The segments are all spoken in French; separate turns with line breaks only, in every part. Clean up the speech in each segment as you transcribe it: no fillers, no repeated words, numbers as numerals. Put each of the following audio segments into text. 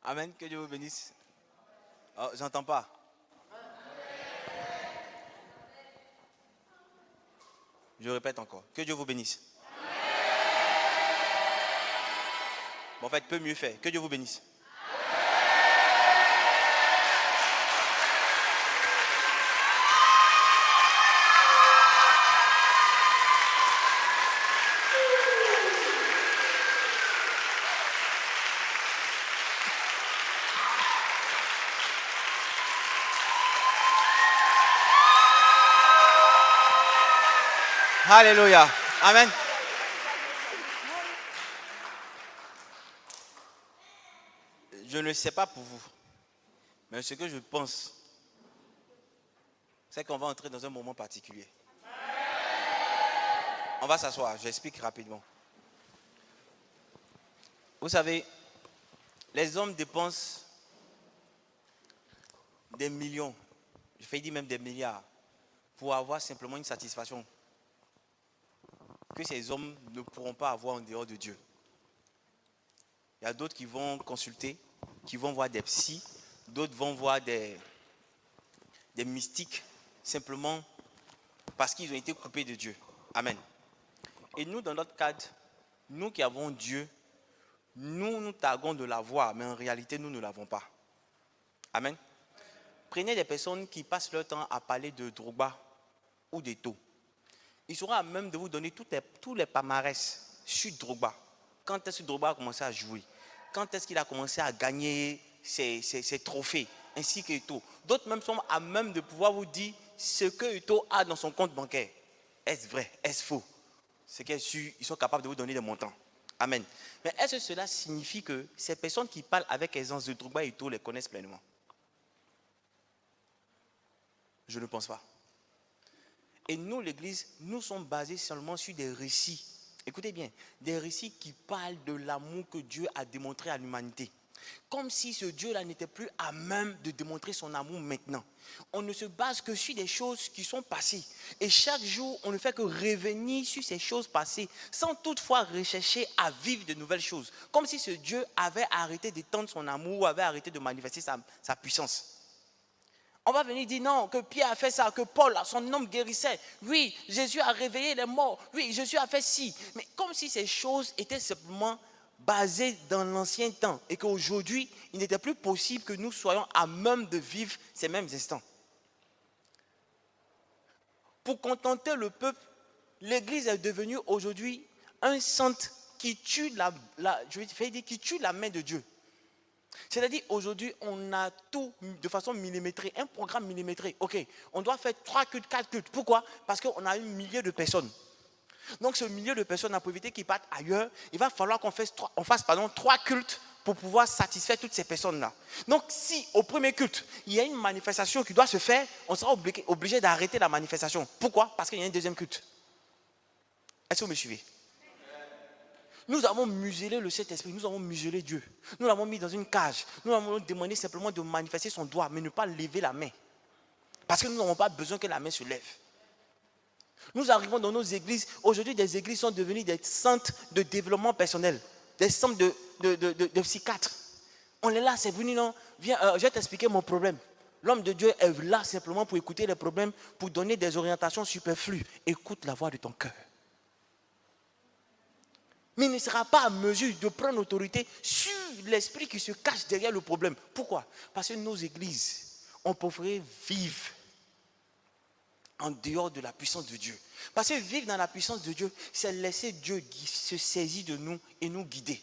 Amen, que Dieu vous bénisse. Oh, j'entends pas. Je répète encore, que Dieu vous bénisse. Bon, en fait, peut mieux faire, que Dieu vous bénisse. Alléluia. Amen. Je ne sais pas pour vous, mais ce que je pense, c'est qu'on va entrer dans un moment particulier. On va s'asseoir, j'explique rapidement. Vous savez, les hommes dépensent des millions, je vais dire même des milliards, pour avoir simplement une satisfaction que ces hommes ne pourront pas avoir en dehors de Dieu. Il y a d'autres qui vont consulter, qui vont voir des psys, d'autres vont voir des mystiques, simplement parce qu'ils ont été coupés de Dieu. Amen. Et nous, dans notre cadre, nous qui avons Dieu, nous targuons de l'avoir, mais en réalité, nous ne l'avons pas. Amen. Prenez des personnes qui passent leur temps à parler de Drogba ou d'Eto'o. Ils seront à même de vous donner tous les palmarès sur Drogba. Quand est-ce que Drogba a commencé à jouer? Quand est-ce qu'il a commencé à gagner ses trophées? Ainsi que Eto'o. D'autres même sont à même de pouvoir vous dire ce que Eto'o a dans son compte bancaire. Est-ce vrai? Est-ce faux? Ce qui est sûr, ils sont capables de vous donner des montants. Amen. Mais est-ce que cela signifie que ces personnes qui parlent avec aisance de Drogba et Eto'o les connaissent pleinement? Je ne pense pas. Et nous, l'Église, nous sommes basés seulement sur des récits. Écoutez bien, des récits qui parlent de l'amour que Dieu a démontré à l'humanité. Comme si ce Dieu-là n'était plus à même de démontrer son amour maintenant. On ne se base que sur des choses qui sont passées. Et chaque jour, on ne fait que revenir sur ces choses passées, sans toutefois rechercher à vivre de nouvelles choses. Comme si ce Dieu avait arrêté d'étendre son amour ou avait arrêté de manifester sa puissance. On va venir dire non, que Pierre a fait ça, que Paul, son homme guérissait. Oui, Jésus a réveillé les morts. Oui, Jésus a fait ci. Mais comme si ces choses étaient simplement basées dans l'ancien temps et qu'aujourd'hui, il n'était plus possible que nous soyons à même de vivre ces mêmes instants. Pour contenter le peuple, l'Église est devenue aujourd'hui un centre qui tue qui tue la main de Dieu. C'est-à-dire aujourd'hui, on a tout de façon millimétrée, un programme millimétré. Ok, on doit faire 3 cultes, 4 cultes. Pourquoi? Parce qu'on a un millier de personnes. Donc ce millier de personnes, pour éviter qu'ils partent ailleurs, il va falloir qu'on fasse 3 cultes pour pouvoir satisfaire toutes ces personnes-là. Donc si au premier culte, il y a une manifestation qui doit se faire, on sera obligé d'arrêter la manifestation. Pourquoi? Parce qu'il y a un deuxième culte. Est-ce que vous me suivez? Nous avons muselé le Saint-Esprit, nous avons muselé Dieu. Nous l'avons mis dans une cage. Nous l'avons demandé simplement de manifester son doigt, mais ne pas lever la main. Parce que nous n'avons pas besoin que la main se lève. Nous arrivons dans nos églises. Aujourd'hui, des églises sont devenues des centres de développement personnel, des centres de psychiatres. On est là, c'est venu, non? Viens, je vais t'expliquer mon problème. L'homme de Dieu est là simplement pour écouter les problèmes, pour donner des orientations superflues. Écoute la voix de ton cœur. Mais il ne sera pas à mesure de prendre autorité sur l'esprit qui se cache derrière le problème. Pourquoi? Parce que nos églises ont préféré vivre en dehors de la puissance de Dieu. Parce que vivre dans la puissance de Dieu, c'est laisser Dieu se saisir de nous et nous guider.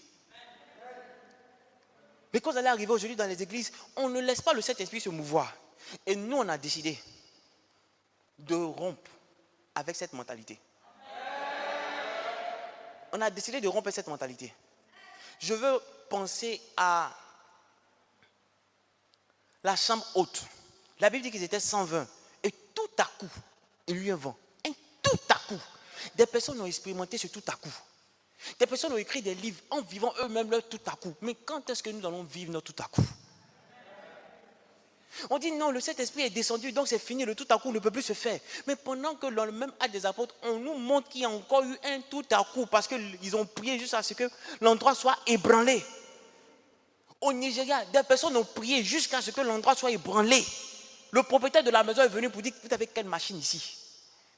Mais quand vous allez arriver aujourd'hui dans les églises, on ne laisse pas le Saint-Esprit se mouvoir. Et nous, on a décidé de rompre avec cette mentalité. On a décidé de rompre cette mentalité. Je veux penser à la chambre haute. La Bible dit qu'ils étaient 120. Et tout à coup, il y a eu un vent. Et tout à coup, des personnes ont expérimenté ce tout à coup. Des personnes ont écrit des livres en vivant eux-mêmes leur tout à coup. Mais quand est-ce que nous allons vivre notre tout à coup? On dit non, le Saint-Esprit est descendu, donc c'est fini, le tout à coup ne peut plus se faire. Mais pendant que dans le même acte des apôtres, on nous montre qu'il y a encore eu un tout à coup, parce qu'ils ont prié juste à ce que l'endroit soit ébranlé. Au Nigeria, des personnes ont prié jusqu'à ce que l'endroit soit ébranlé. Le propriétaire de la maison est venu pour dire, vous avez quelle machine ici?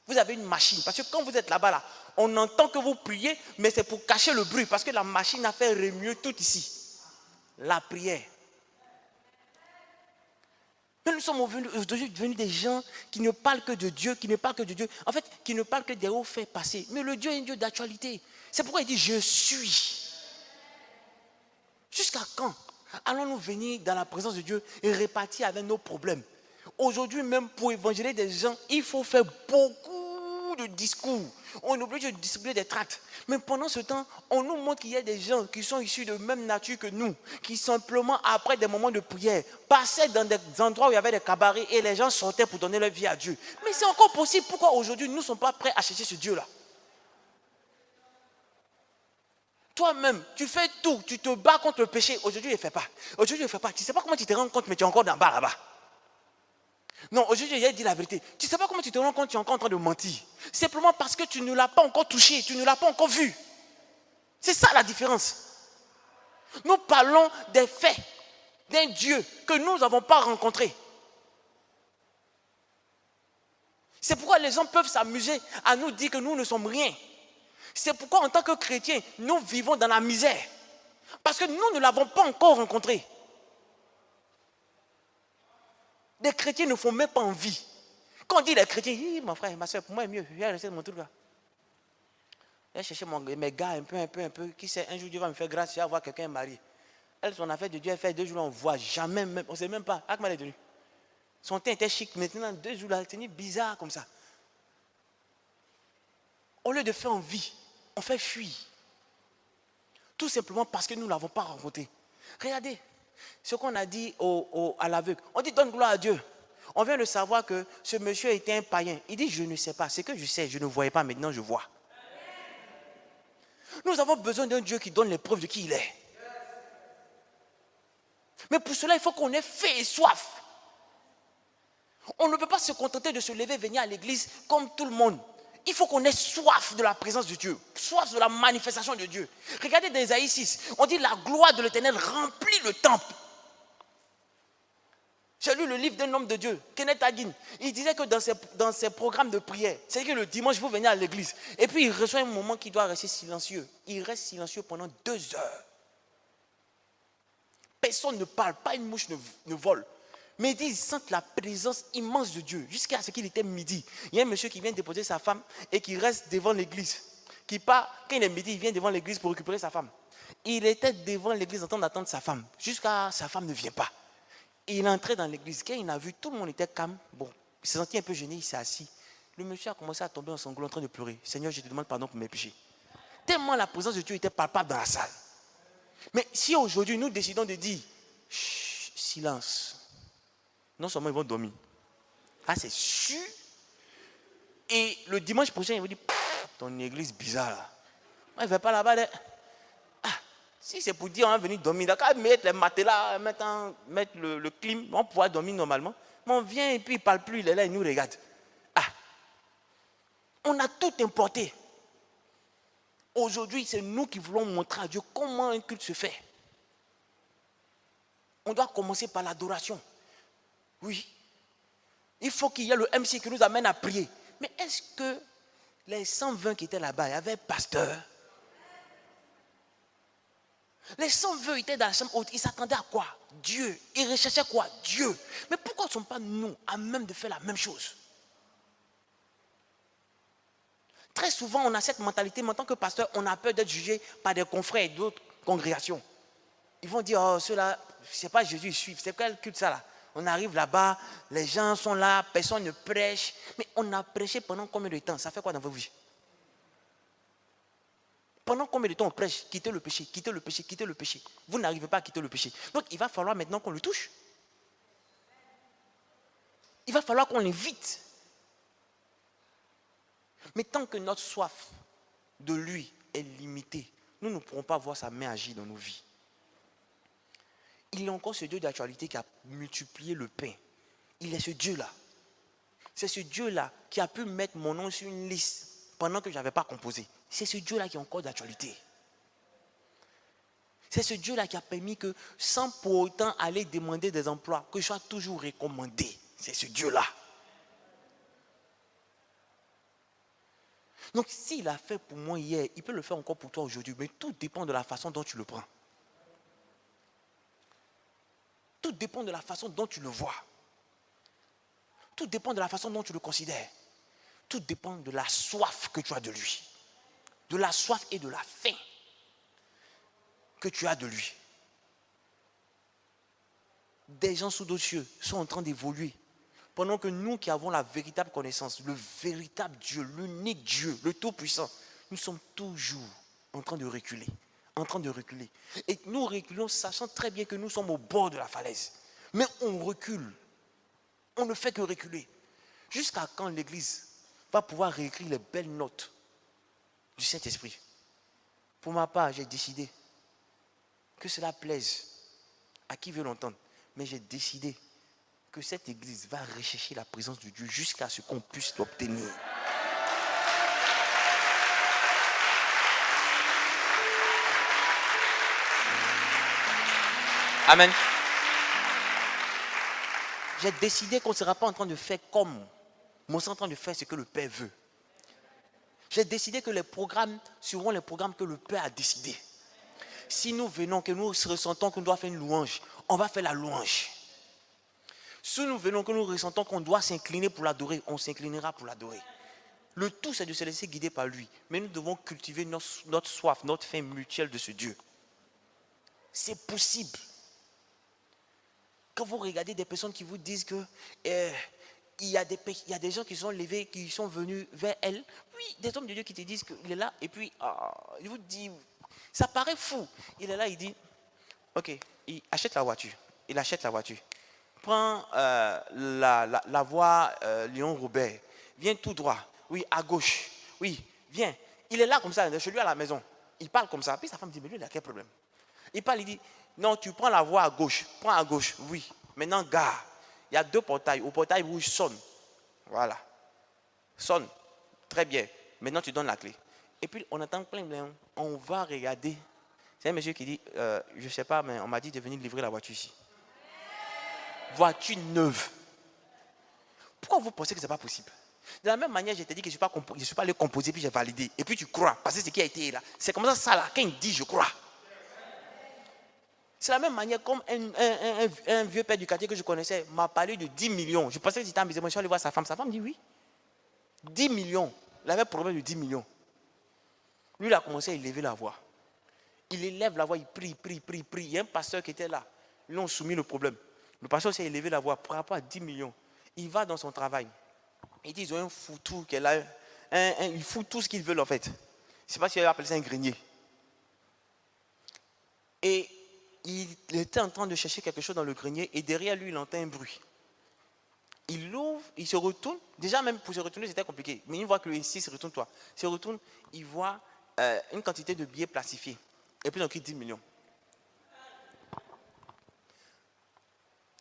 Vous avez une machine. Parce que quand vous êtes là-bas, là, on entend que vous priez, mais c'est pour cacher le bruit. Parce que la machine a fait remuer tout ici. La prière. Mais nous sommes aujourd'hui devenus des gens qui ne parlent que de Dieu, qui ne parlent que de Dieu. En fait, qui ne parlent que des hauts faits passés. Mais le Dieu est un Dieu d'actualité. C'est pourquoi il dit, je suis. Jusqu'à quand allons-nous venir dans la présence de Dieu et répartir avec nos problèmes? Aujourd'hui, même pour évangéliser des gens, il faut faire beaucoup de discours. On est obligé de distribuer des tracts. Mais pendant ce temps, on nous montre qu'il y a des gens qui sont issus de même nature que nous, qui simplement, après des moments de prière, passaient dans des endroits où il y avait des cabarets et les gens sortaient pour donner leur vie à Dieu. Mais c'est encore possible. Pourquoi aujourd'hui, nous ne sommes pas prêts à chercher ce Dieu-là? Toi-même, tu fais tout, tu te bats contre le péché. Aujourd'hui, il ne fait pas. Aujourd'hui, il ne fait pas. Tu ne sais pas comment tu te rends compte, mais tu es encore dans bas là-bas. Non, aujourd'hui, j'ai dit la vérité. Tu ne sais pas comment tu te rends compte, tu es encore en train de mentir. Simplement parce que tu ne l'as pas encore touché, tu ne l'as pas encore vu. C'est ça la différence. Nous parlons des faits d'un Dieu que nous n'avons pas rencontré. C'est pourquoi les gens peuvent s'amuser à nous dire que nous ne sommes rien. C'est pourquoi en tant que chrétiens, nous vivons dans la misère. Parce que nous ne l'avons pas encore rencontré. Les chrétiens ne font même pas envie. Quand on dit les chrétiens, mon frère, ma soeur, pour moi, c'est mieux. Je vais rester dans mon truc là. Je vais chercher mes gars un peu. Qui sait, un jour Dieu va me faire grâce, je vais avoir quelqu'un marié. Elle, son affaire de Dieu, elle fait 2 jours, on ne voit jamais, même, on ne sait même pas. Comment elle est devenue? Son teint était chic, maintenant 2 jours là, elle tenait bizarre comme ça. Au lieu de faire envie, on fait fuir. Tout simplement parce que nous ne l'avons pas rencontré. Regardez ce qu'on a dit à l'aveugle. On dit donne gloire à Dieu. On vient de savoir que ce monsieur était un païen. Il dit je ne sais pas. C'est que je sais, je ne voyais pas, maintenant je vois. Nous avons besoin d'un Dieu qui donne les preuves de qui il est. Mais pour cela, il faut qu'on ait faim et soif. On ne peut pas se contenter de se lever et venir à l'église comme tout le monde. Il faut qu'on ait soif de la présence de Dieu, soif de la manifestation de Dieu. Regardez dans Isaïe 6, on dit la gloire de l'Éternel remplit le temple. J'ai lu le livre d'un homme de Dieu, Kenneth Hagin. Il disait que dans ses programmes de prière, c'est que le dimanche, vous venez à l'église. Et puis il reçoit un moment qu'il doit rester silencieux. Il reste silencieux pendant 2 heures. Personne ne parle, pas une mouche ne vole. Mais il dit, il sent la présence immense de Dieu. Jusqu'à ce qu'il était midi. Il y a un monsieur qui vient déposer sa femme et qui reste devant l'église. Qui part, quand il est midi, il vient devant l'église pour récupérer sa femme. Il était devant l'église en train d'attendre sa femme. Jusqu'à sa femme ne vient pas. Il est entré dans l'église. Quand il a vu, tout le monde était calme. Bon, il s'est senti un peu gêné, il s'est assis. Le monsieur a commencé à tomber en sanglots en train de pleurer. Seigneur, je te demande pardon pour mes péchés. Tellement la présence de Dieu était palpable dans la salle. Mais si aujourd'hui nous décidons de dire, silence, non seulement ils vont dormir. Ah, c'est sûr. Et le dimanche prochain, ils vont dire, ton église bizarre là. Moi, il ne va pas là-bas. Ah, si c'est pour dire, on va venir dormir, d'accord, mettre les matelas, mettre le clim, on va pouvoir dormir normalement. Mais on vient et puis il ne parle plus, il est là, il nous regarde. Ah, on a tout importé. Aujourd'hui, c'est nous qui voulons montrer à Dieu comment un culte se fait. On doit commencer par l'adoration. Oui. Il faut qu'il y ait le MC qui nous amène à prier. Mais est-ce que les 120 qui étaient là-bas, il y avait pasteur? Les 120 étaient dans la chambre haute. Ils s'attendaient à quoi? Dieu. Ils recherchaient quoi? Dieu. Mais pourquoi ne sommes pas nous à même de faire la même chose? Très souvent, on a cette mentalité, mais en tant que pasteur, on a peur d'être jugé par des confrères et d'autres congrégations. Ils vont dire, oh, ceux-là, c'est pas Jésus, ils suivent. C'est quel culte ça là? On arrive là-bas, les gens sont là, personne ne prêche. Mais on a prêché pendant combien de temps? Ça fait quoi dans vos vies? Pendant combien de temps on prêche? Quittez le péché, quittez le péché, quittez le péché. Vous n'arrivez pas à quitter le péché. Donc il va falloir maintenant qu'on le touche. Il va falloir qu'on l'invite. Mais tant que notre soif de lui est limitée, nous ne pourrons pas voir sa main agir dans nos vies. Il y a encore ce Dieu d'actualité qui a multiplié le pain. Il est ce Dieu-là. C'est ce Dieu-là qui a pu mettre mon nom sur une liste pendant que je n'avais pas composé. C'est ce Dieu-là qui est encore d'actualité. C'est ce Dieu-là qui a permis que, sans pour autant aller demander des emplois, que je sois toujours recommandé. C'est ce Dieu-là. Donc, s'il a fait pour moi hier, il peut le faire encore pour toi aujourd'hui. Mais tout dépend de la façon dont tu le prends. Tout dépend de la façon dont tu le vois. Tout dépend de la façon dont tu le considères. Tout dépend de la soif que tu as de lui. De la soif et de la faim que tu as de lui. Des gens sous d'autres cieux sont en train d'évoluer. Pendant que nous qui avons la véritable connaissance, le véritable Dieu, l'unique Dieu, le Tout-Puissant, nous sommes toujours en train de reculer. En train de reculer. Et nous reculons sachant très bien que nous sommes au bord de la falaise. Mais on recule. On ne fait que reculer. Jusqu'à quand l'Église va pouvoir réécrire les belles notes du Saint-Esprit? Pour ma part, j'ai décidé que cela plaise à qui veut l'entendre. Mais j'ai décidé que cette Église va rechercher la présence de Dieu jusqu'à ce qu'on puisse l'obtenir. Amen. J'ai décidé qu'on ne sera pas en train de faire comme, mais on sera en train de faire ce que le Père veut. J'ai décidé que les programmes seront les programmes que le Père a décidé. Si nous venons, que nous ressentons qu'on doit faire une louange, on va faire la louange. Si nous venons, que nous ressentons qu'on doit s'incliner pour l'adorer, on s'inclinera pour l'adorer. Le tout, c'est de se laisser guider par lui. Mais nous devons cultiver notre soif, notre faim mutuelle de ce Dieu. C'est possible. Quand vous regardez des personnes qui vous disent que il y a des gens qui sont levés, qui sont venus vers elle, puis des hommes de Dieu qui te disent qu'il est là, et puis il vous dit, ça paraît fou. Il est là, il dit, ok, il achète la voiture. Il achète la voiture. Prends la voie Lyon-Robert. Viens tout droit. Oui, à gauche. Oui, viens. Il est là comme ça, chez lui à la maison. Il parle comme ça. Puis sa femme dit, mais lui, il a quel problème? Il parle, il dit, non, tu prends la voie à gauche. Prends à gauche. Oui. Maintenant, gare. Il y a 2 portails. Au portail rouge, sonne. Voilà. Sonne. Très bien. Maintenant, tu donnes la clé. Et puis, on attend plein. On va regarder. C'est un monsieur qui dit, je ne sais pas, mais on m'a dit de venir livrer la voiture ici. Voiture neuve. Pourquoi vous pensez que ce n'est pas possible? De la même manière, je t'ai dit que je ne suis pas allé composer, puis j'ai validé. Et puis tu crois, parce que c'est ce qui a été là. C'est comme ça là, quand il dit je crois. C'est la même manière comme un vieux père du quartier que je connaissais m'a parlé de 10 millions. Je pensais que c'était amusé. Moi, je suis allé voir sa femme. Sa femme dit oui. 10 millions. Il avait un problème de 10 millions. Lui, il a commencé à élever la voix. Il élève la voix, il prie. Il y a un pasteur qui était là. Ils lui ont soumis le problème. Le pasteur s'est élevé la voix par rapport à 10 millions. Il va dans son travail. Il dit, ils ont un foutu qu'elle a. Il fout tout ce qu'ils veulent en fait. Je ne sais pas si elle appelle ça un grenier. Et il était en train de chercher quelque chose dans le grenier et derrière lui, il entend un bruit. Il l'ouvre, il se retourne. Déjà, même pour se retourner, c'était compliqué. Mais il voit que le S6 retourne-toi. Il se retourne, il voit une quantité de billets plastifiés. Et puis, il en quitte 10 millions.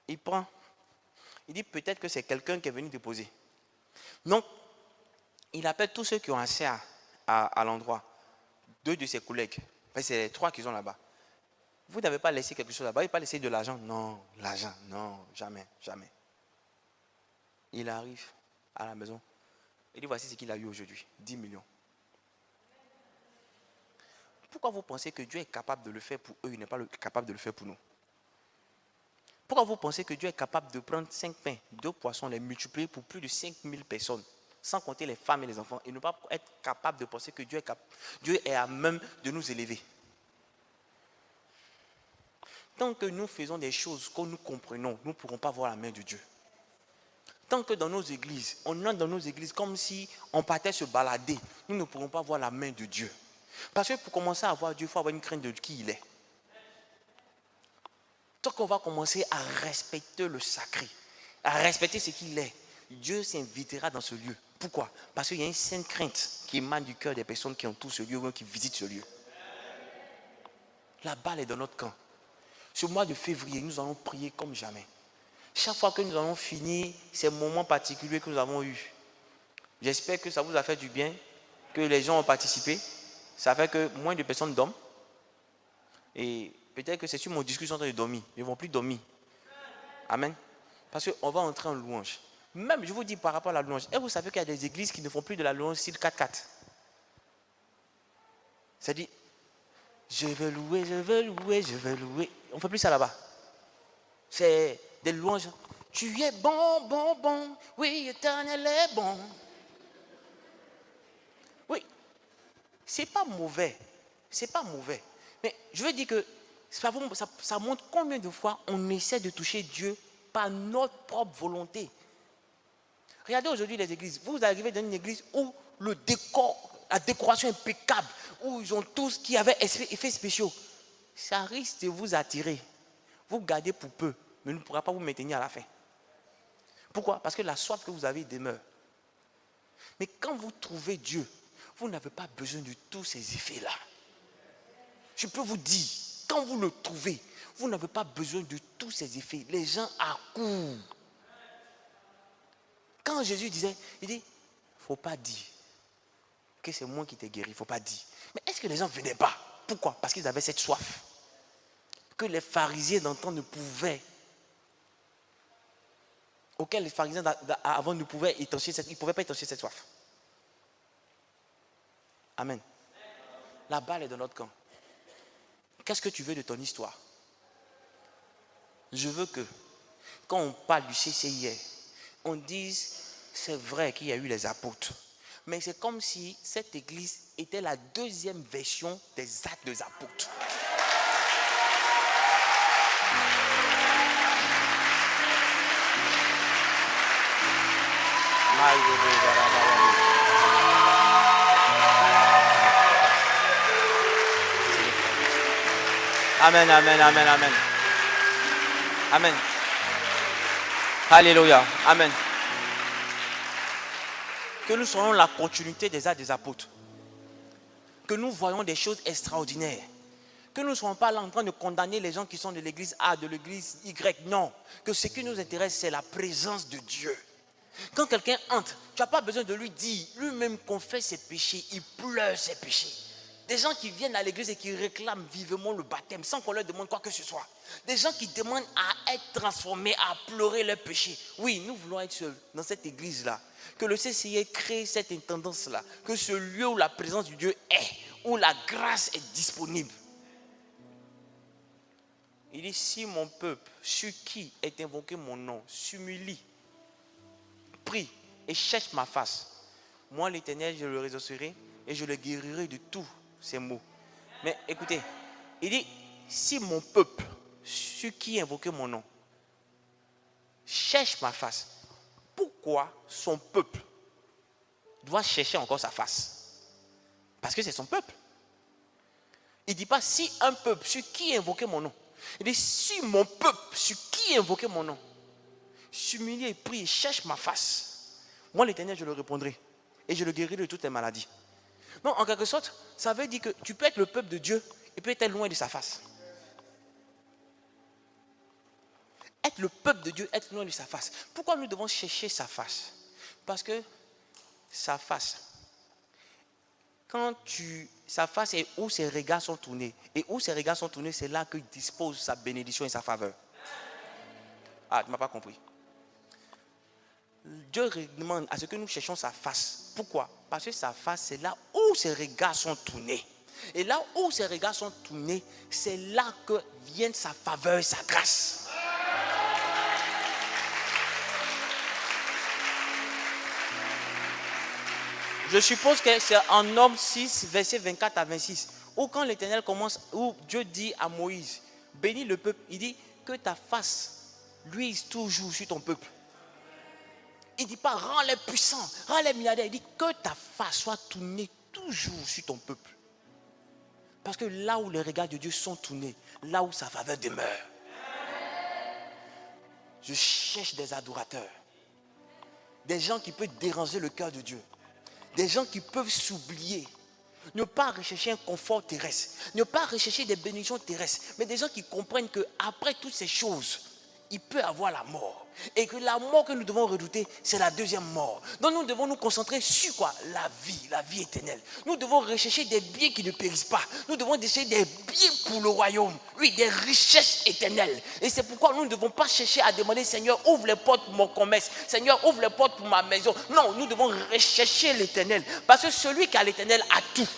Il prend. Il dit peut-être que c'est quelqu'un qui est venu déposer. Donc, il appelle tous ceux qui ont accès à l'endroit. 2 de ses collègues. Enfin, c'est les 3 qui sont là-bas. Vous n'avez pas laissé quelque chose là-bas. Vous n'avez pas laissé de l'argent. Non, l'argent, non, jamais. Il arrive à la maison. Il dit voici ce qu'il a eu aujourd'hui. 10 millions. Pourquoi vous pensez que Dieu est capable de le faire pour eux, il n'est pas capable de le faire pour nous? Pourquoi vous pensez que Dieu est capable de prendre 5 pains, 2 poissons, les multiplier pour plus de 5000 personnes, sans compter les femmes et les enfants, et ne pas être capable de penser que Dieu est à même de nous élever? Tant que nous faisons des choses que nous comprenons, nous ne pourrons pas voir la main de Dieu. Tant que dans nos églises, on entre dans nos églises comme si on partait se balader, nous ne pourrons pas voir la main de Dieu. Parce que pour commencer à voir Dieu, il faut avoir une crainte de qui il est. Tant qu'on va commencer à respecter le sacré, à respecter ce qu'il est, Dieu s'invitera dans ce lieu. Pourquoi? Parce qu'il y a une sainte crainte qui émane du cœur des personnes qui entourent ce lieu ou qui visitent ce lieu. La balle est dans notre camp. Ce mois de février, nous allons prier comme jamais. Chaque fois que nous allons finir ces moments particuliers que nous avons eus, j'espère que ça vous a fait du bien, que les gens ont participé. Ça fait que moins de personnes dorment. Et Peut-être que c'est sur mon discours qu'ils sont en train de dormir. Ils ne vont plus dormir. Amen. Parce qu'on va entrer en louange. Même, je vous dis par rapport à la louange, et vous savez qu'il y a des églises qui ne font plus de la louange style 4-4. C'est-à-dire, je veux louer, je veux louer, je veux louer. On ne fait plus ça là-bas. C'est des louanges. Tu es bon, bon, bon. Oui, Éternel est bon. Oui, c'est pas mauvais. C'est pas mauvais. Mais je veux dire que ça montre combien de fois on essaie de toucher Dieu par notre propre volonté. Regardez aujourd'hui les églises. Vous arrivez dans une église où le décor, la décoration est impeccable, où ils ont tous qui avaient effets spéciaux. Ça risque de vous attirer. Vous gardez pour peu, mais ne pourra pas vous maintenir à la fin. Pourquoi? Parce que la soif que vous avez demeure. Mais quand vous trouvez Dieu, vous n'avez pas besoin de tous ces effets-là. Je peux vous dire, quand vous le trouvez, vous n'avez pas besoin de tous ces effets. Les gens accourent. Quand Jésus disait, il dit, il ne faut pas dire que c'est moi qui t'ai guéri, il ne faut pas dire. Mais est-ce que les gens ne venaient pas? Pourquoi? Parce qu'ils avaient cette soif que les pharisiens d'antan ne pouvaient, auquel les pharisiens avant ne pouvaient étancher ils ne pouvaient pas étancher cette soif. Amen. La balle est dans notre camp. Qu'est-ce que tu veux de ton histoire? Je veux que, quand on parle du CCIR, on dise, c'est vrai qu'il y a eu les apôtres. Mais c'est comme si cette église était la deuxième version des actes des apôtres. Amen, amen, amen, amen. Amen. Alléluia. Amen. Que nous soyons la continuité des actes des apôtres. Que nous voyons des choses extraordinaires. Que nous ne soyons pas là en train de condamner les gens qui sont de l'église A, de l'église Y. Non. Que ce qui nous intéresse, c'est la présence de Dieu. Quand quelqu'un entre, tu n'as pas besoin de lui dire, lui-même confesse ses péchés, il pleure ses péchés. Des gens qui viennent à l'église et qui réclament vivement le baptême sans qu'on leur demande quoi que ce soit. Des gens qui demandent à être transformés, à pleurer leurs péchés. Oui, nous voulons être seuls dans cette église-là. Que le CCIR crée cette intendance-là. Que ce lieu où la présence de Dieu est, où la grâce est disponible. Il dit, si mon peuple, sur qui est invoqué mon nom, s'humilie, prie et cherche ma face, moi l'Éternel, je le réexaucerai et je le guérirai de tous ces maux. Mais écoutez, il dit, si mon peuple, sur qui est invoqué mon nom, cherche ma face, pourquoi son peuple doit chercher encore sa face? Parce que c'est son peuple. Il ne dit pas si un peuple sur qui est invoqué mon nom. Il dit si mon peuple sur qui est invoqué mon nom s'humilie et prie et cherche ma face, moi l'Éternel je le répondrai et je le guérirai de toutes les maladies. Donc en quelque sorte, ça veut dire que tu peux être le peuple de Dieu et peut être loin de sa face. Être le peuple de Dieu, être loin de sa face. Pourquoi nous devons chercher sa face? Parce que sa face, sa face est où ses regards sont tournés. Et où ses regards sont tournés, c'est là qu'il dispose sa bénédiction et sa faveur. Ah, tu ne m'as pas compris. Dieu demande à ce que nous cherchions sa face. Pourquoi? Parce que sa face, c'est là où ses regards sont tournés. Et là où ses regards sont tournés, c'est là que viennent sa faveur et sa grâce. Je suppose que c'est en Nombre 6, verset 24 à 26, où quand l'Éternel commence, où Dieu dit à Moïse, bénis le peuple, il dit que ta face luise toujours sur ton peuple. Il ne dit pas rends-les puissants, rends-les milliardaires, il dit que ta face soit tournée toujours sur ton peuple. Parce que là où les regards de Dieu sont tournés, là où sa faveur demeure. Je cherche des adorateurs, des gens qui peuvent déranger le cœur de Dieu. Des gens qui peuvent s'oublier. Ne pas rechercher un confort terrestre. Ne pas rechercher des bénédictions terrestres. Mais des gens qui comprennent qu'après toutes ces choses, il peut avoir la mort. Et que la mort que nous devons redouter, c'est la deuxième mort. Donc nous devons nous concentrer sur quoi? La vie éternelle. Nous devons rechercher des biens qui ne périssent pas. Nous devons chercher des biens pour le royaume. Oui, des richesses éternelles. Et c'est pourquoi nous ne devons pas chercher à demander, Seigneur, ouvre les portes pour mon commerce. Seigneur, ouvre les portes pour ma maison. Non, nous devons rechercher l'éternel. Parce que celui qui a l'éternel a tout.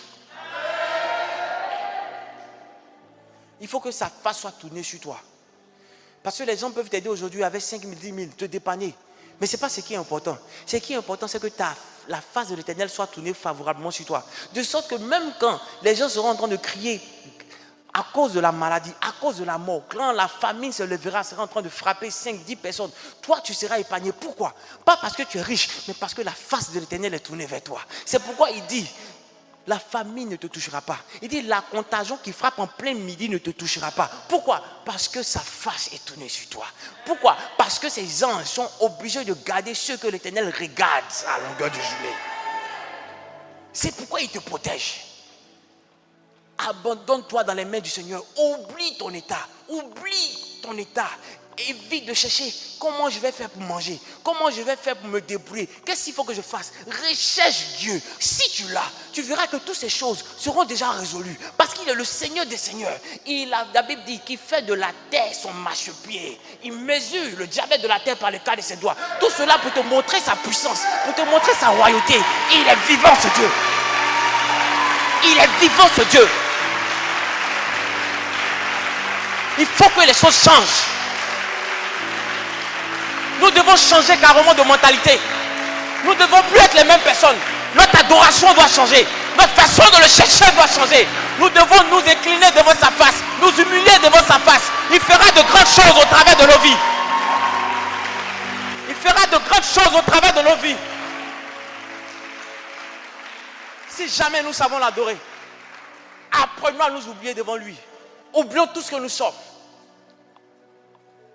Il faut que sa face soit tournée sur toi. Parce que les gens peuvent t'aider aujourd'hui avec 5 000, 10 000, te dépanner. Mais ce n'est pas ce qui est important. Ce qui est important, c'est que la face de l'éternel soit tournée favorablement sur toi. De sorte que même quand les gens seront en train de crier à cause de la maladie, à cause de la mort, quand la famine se levera, sera en train de frapper 5, 10 personnes, toi tu seras épargné. Pourquoi? Pas parce que tu es riche, mais parce que la face de l'éternel est tournée vers toi. C'est pourquoi il dit... La famine ne te touchera pas. Il dit la contagion qui frappe en plein midi ne te touchera pas. Pourquoi? Parce que sa face est tournée sur toi. Pourquoi? Parce que ces anges sont obligés de garder ceux que l'Éternel regarde à longueur de journée. C'est pourquoi il te protège. Abandonne-toi dans les mains du Seigneur. Oublie ton état. Oublie ton état. Évite de chercher comment je vais faire pour manger, comment je vais faire pour me débrouiller, qu'est-ce qu'il faut que je fasse. Recherche Dieu. Si tu l'as, tu verras que toutes ces choses seront déjà résolues. Parce qu'il est le Seigneur des Seigneurs. La Bible dit qu'il fait de la terre son marchepied. Il mesure le diamètre de la terre par le cas de ses doigts. Tout cela pour te montrer sa puissance, pour te montrer sa royauté. Il est vivant ce Dieu. Il est vivant ce Dieu. Il faut que les choses changent. Nous devons changer carrément de mentalité. Nous ne devons plus être les mêmes personnes. Notre adoration doit changer. Notre façon de le chercher doit changer. Nous devons nous incliner devant sa face, nous humilier devant sa face. Il fera de grandes choses au travers de nos vies. Il fera de grandes choses au travers de nos vies. Si jamais nous savons l'adorer, apprenons à nous oublier devant lui. Oublions tout ce que nous sommes.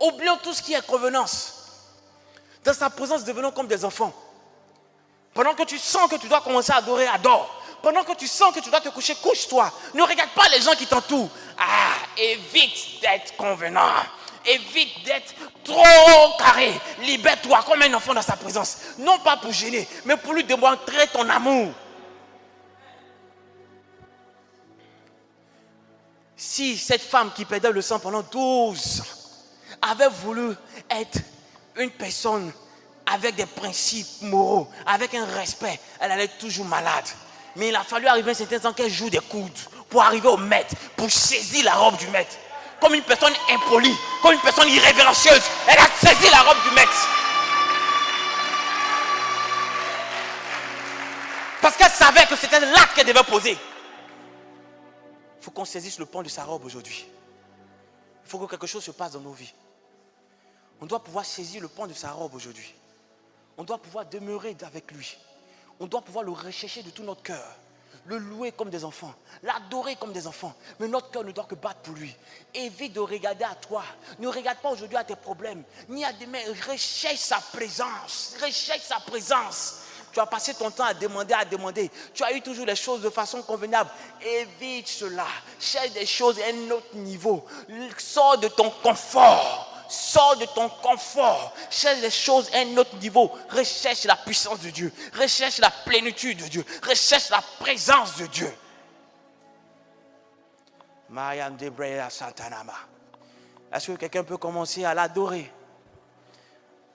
Oublions tout ce qui est convenance. Dans sa présence, devenons comme des enfants. Pendant que tu sens que tu dois commencer à adorer, adore. Pendant que tu sens que tu dois te coucher, couche-toi. Ne regarde pas les gens qui t'entourent. Évite d'être convenant. Évite d'être trop carré. Libère-toi comme un enfant dans sa présence. Non pas pour gêner, mais pour lui démontrer ton amour. Si cette femme qui perdait le sang pendant 12 ans avait voulu être une personne avec des principes moraux, avec un respect, elle allait être toujours malade. Mais il a fallu arriver à un certain temps qu'elle joue des coudes pour arriver au maître, pour saisir la robe du maître. Comme une personne impolie, comme une personne irrévérencieuse, elle a saisi la robe du maître. Parce qu'elle savait que c'était l'acte qu'elle devait poser. Il faut qu'on saisisse le pan de sa robe aujourd'hui. Il faut que quelque chose se passe dans nos vies. On doit pouvoir saisir le pan de sa robe aujourd'hui. On doit pouvoir demeurer avec lui. On doit pouvoir le rechercher de tout notre cœur. Le louer comme des enfants. L'adorer comme des enfants. Mais notre cœur ne doit que battre pour lui. Évite de regarder à toi. Ne regarde pas aujourd'hui à tes problèmes. Ni à demain. Recherche sa présence. Recherche sa présence. Tu as passé ton temps à demander. Tu as eu toujours les choses de façon convenable. Évite cela. Cherche des choses à un autre niveau. Sors de ton confort. Sors de ton confort. Cherche les choses à un autre niveau. Recherche la puissance de Dieu. Recherche la plénitude de Dieu. Recherche la présence de Dieu. Est-ce que quelqu'un peut commencer à l'adorer?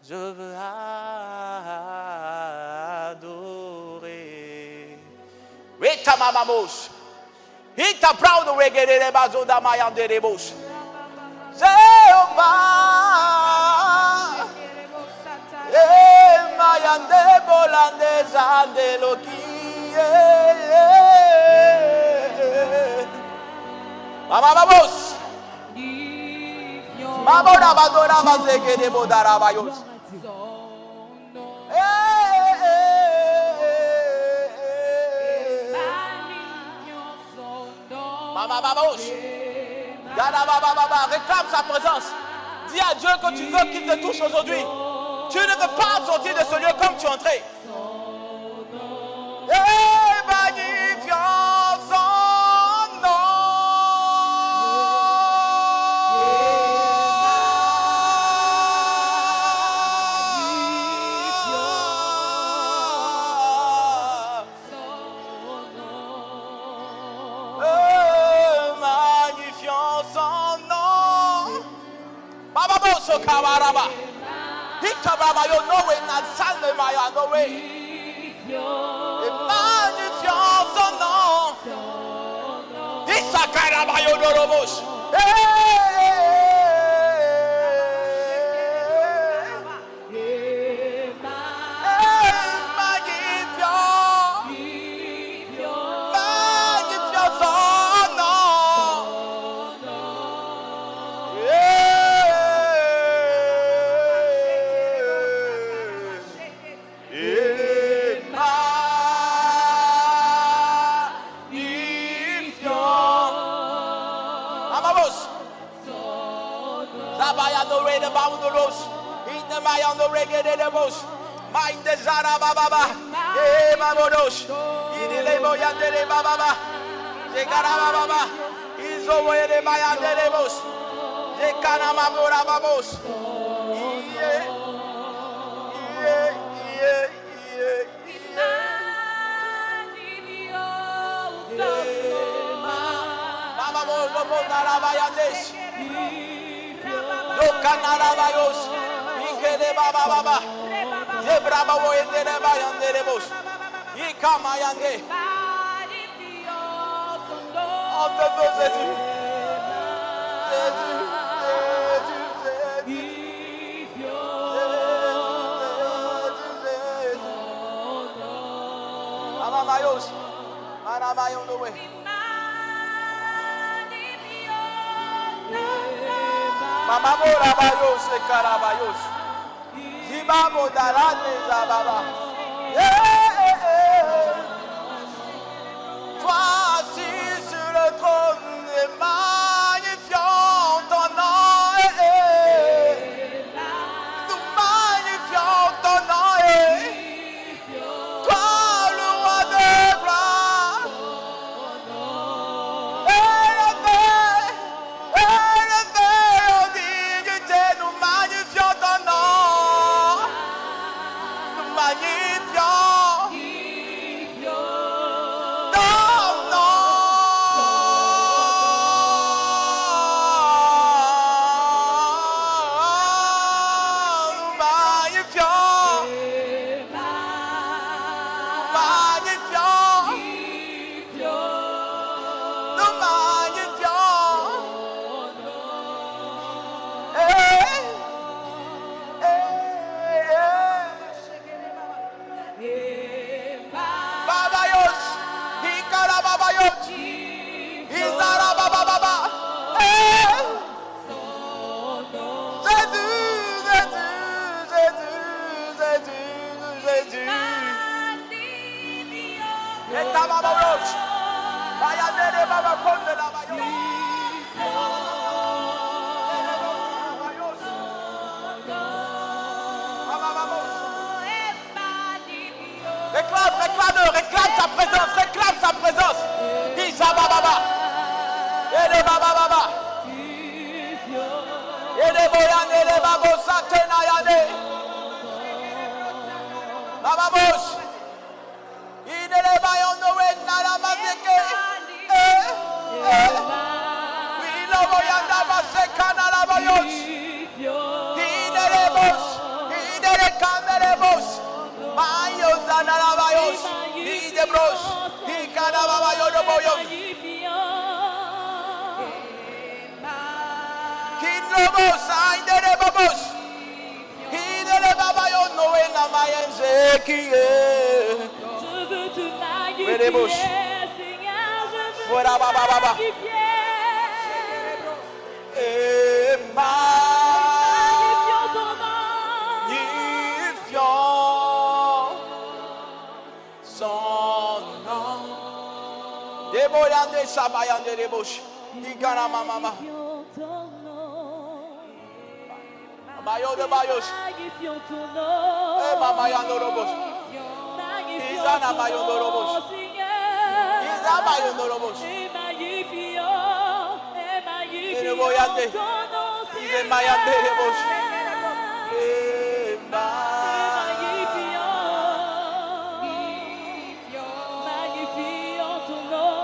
Je veux adorer. Rita mamamos. Rita proud of reggae de bazoda mayande de bos. Jehovah. Mayande bolande zande loki. Mamamos. Mamora badora bazeke de bodara bayos. Réclame sa présence. Dis à Dieu que tu veux qu'il te touche aujourd'hui. Tu ne veux pas sortir de ce lieu comme tu es entré. Sokabaraba. Hikababayo Noé Nansane Maya Noé. Et magnifiant son nom. Isakarabayo Dorobos. Mind the Zara Baba, Mamodos, Idilebo Yandere Baba, Zegaraba Baba, Izoe de Bayanderebos, Zekanamamura Babos. Mama Bobo Narabayandes, Dokanarabayos, Ikede Baba Baba. Zebraba woyendere bayandere boş. Yıkamayande. Ante Jésus. Mama mayos. Mana mayon dowe. Mama mora bayos e karabayos. Babo darane zababa. Toi assis sur le trône et magnifions ton nom. Nous magnifions ton nom. Toi le roi de gloire. Élevé en dignité, nous magnifions ton nom. Magnifiant ton nom. Magnifiant, magnifiant, nous magnifions. Babayos, Ikarababayot, Izarabababa. Jésus. Et Tababayos, Bayadere Baba Konde la Bayos. Réclame sa présence, réclame sa présence. Isa Baba. Ele Baba Baba. Ele Boyan, ele Babo Satena Yane. Baba Bosh. Idele Bayon Noé Nara Mazeke. Wilo Boyan Daba Sekana la Bayos. Idele Bosh. Idele Kandele Bosh. Mayos Anarabayos, Idebros, Ikanababayo de Boyom, Kinlobos, Aindere Babos, Idele Babayo, Noé Namayense, qui est.
Je veux te magnifier, Seigneur, je veux te magnifier. Magnifions ton nom.
Son nom. Deboyande Sabayande Debosh. Igana Mama. Mayo de Bayos.
Magnifions ton nom.
Mama Yando Robos. Izana Mayo de Robos. Izana Mayo de Robos.
Magnifions ton nom.
Izana Mayande Debosh.
Magnifions ton nom.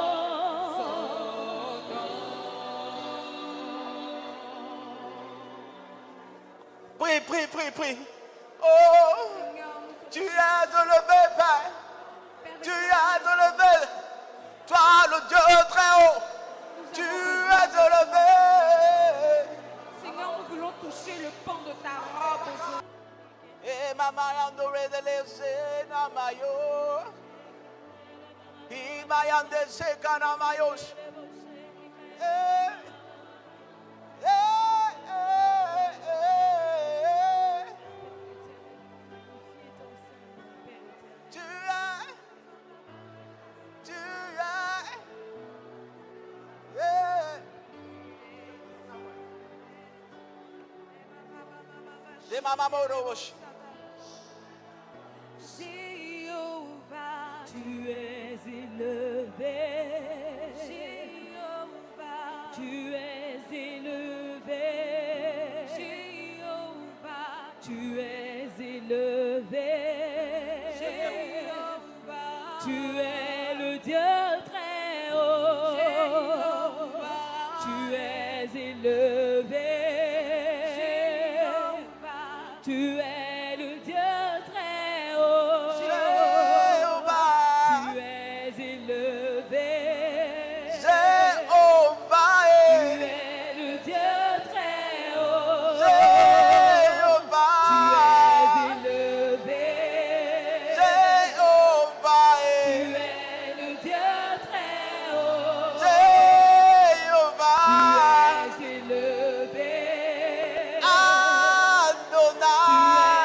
Prie, prie, prie, prie. Oh, tu es élevé, Père. Tu es élevé. Toi, le Dieu très haut. Tu es élevé.
Seigneur, nous voulons toucher le pan de ta robe aujourd'hui.
Et maman yandore de laisser na mayo. Il m'a yandé seka na mayo.
Jéhovah, tu es élevé. Jéhovah, tu es élevé. Jéhovah, tu es élevé. Jéhovah, tu es le Dieu très haut. Jéhovah, tu es élevé. Tu es le Dieu très haut.
Jéhovah,
tu es élevé.
Jéhovah,
tu es le Dieu très haut.
Jéhovah,
tu es élevé.
Jéhovah,
tu es le Dieu très haut.
Jéhovah,
tu es élevé.
Adonai.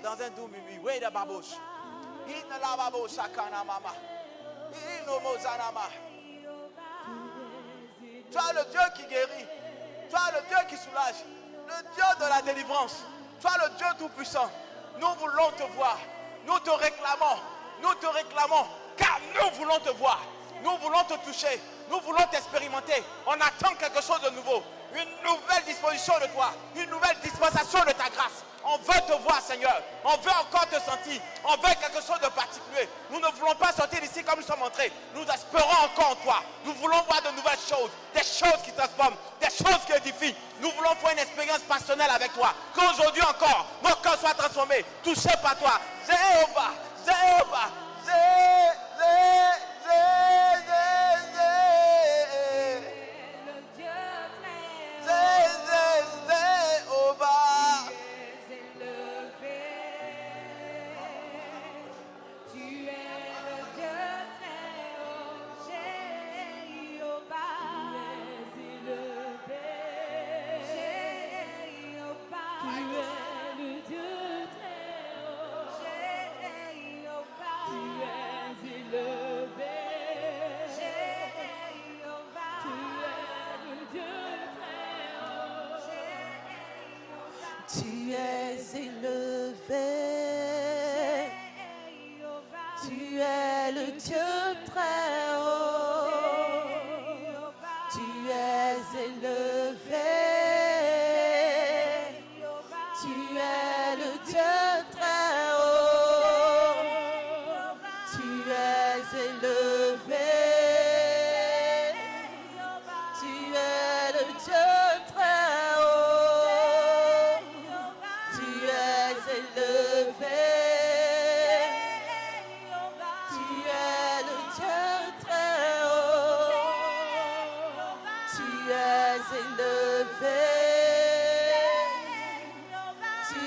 Dans un doux mimi, oui, de babos. Il ne la babos, sakana mama. Il ne mozanama. Tu es le Dieu qui guérit. Tu es le Dieu qui soulage. Le Dieu de la délivrance. Tu es le Dieu tout-puissant. Nous voulons te voir. Nous te réclamons. Nous te réclamons. Car nous voulons te voir. Nous voulons te toucher. Nous voulons t'expérimenter. On attend quelque chose de nouveau. Une nouvelle disposition de toi. Une nouvelle dispensation de ta grâce. On veut te voir, Seigneur. On veut encore te sentir. On veut quelque chose de particulier. Nous ne voulons pas sortir d'ici comme nous sommes entrés. Nous espérons encore en toi. Nous voulons voir de nouvelles choses. Des choses qui transforment. Des choses qui édifient. Nous voulons faire une expérience passionnelle avec toi. Qu'aujourd'hui encore, mon cœur soit transformé. Touché par toi. Jéhovah. Jéhovah.
Tu es élevé, tu es le Dieu très haut, tu es élevé, tu es le Dieu très haut, tu es élevé, tu es le Dieu très haut. Tu es élevé, tu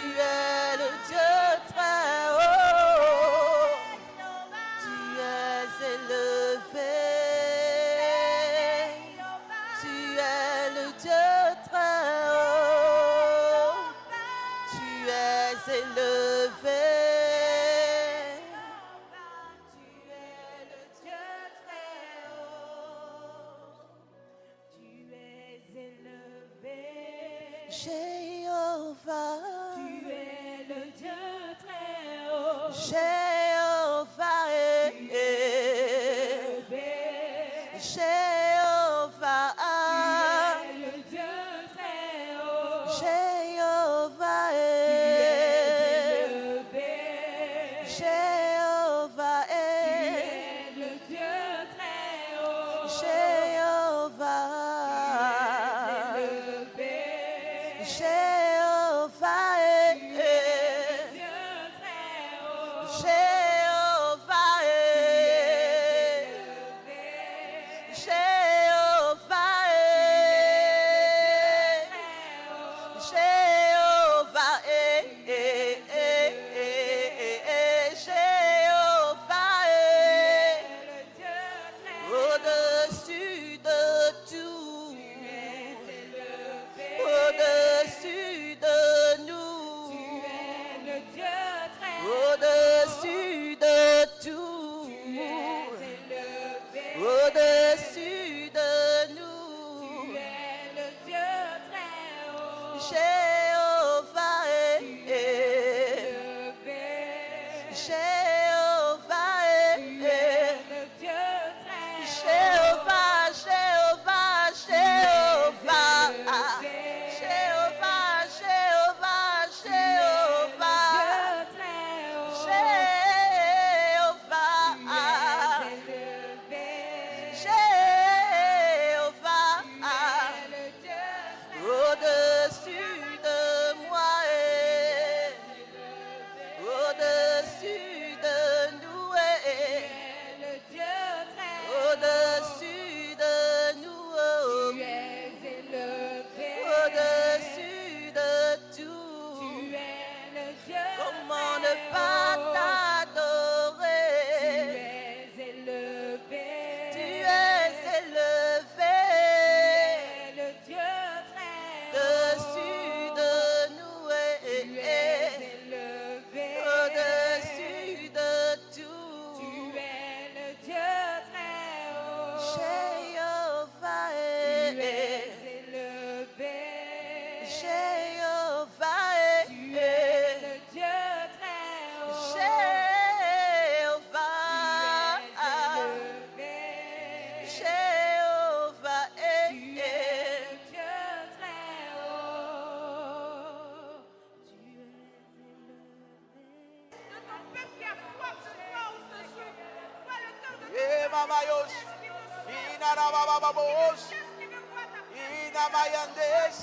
es le Dieu très haut, tu es élevé, tu es le Dieu très haut, tu es élevé, tu es le Dieu très haut. Tu es élevé, tu es le Dieu très haut, tu es élevé, Jéhovah, tu es le Dieu très haut, Jéhovah, Jéhovah, tu es le Dieu très haut, Jéhovah, Jéhovah, tu es le Dieu très haut, Jéhovah, Jéhovah, tu es le Dieu très haut,
Inamayos. Inarabababos. Inamayandes.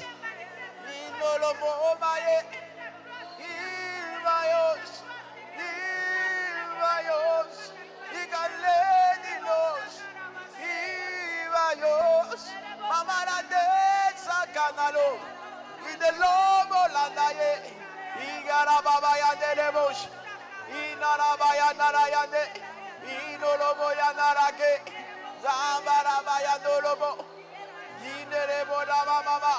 Inolomomaye. Ilmayos. Ilmayos. Ikaledinos. Ilmayos. Mamaradesa canalo. Idelomo landaye. Igarababaya debosh. Inarabaya narayande. Inolomo yanarake. Zambarabaya nolomo. Inerebo mama.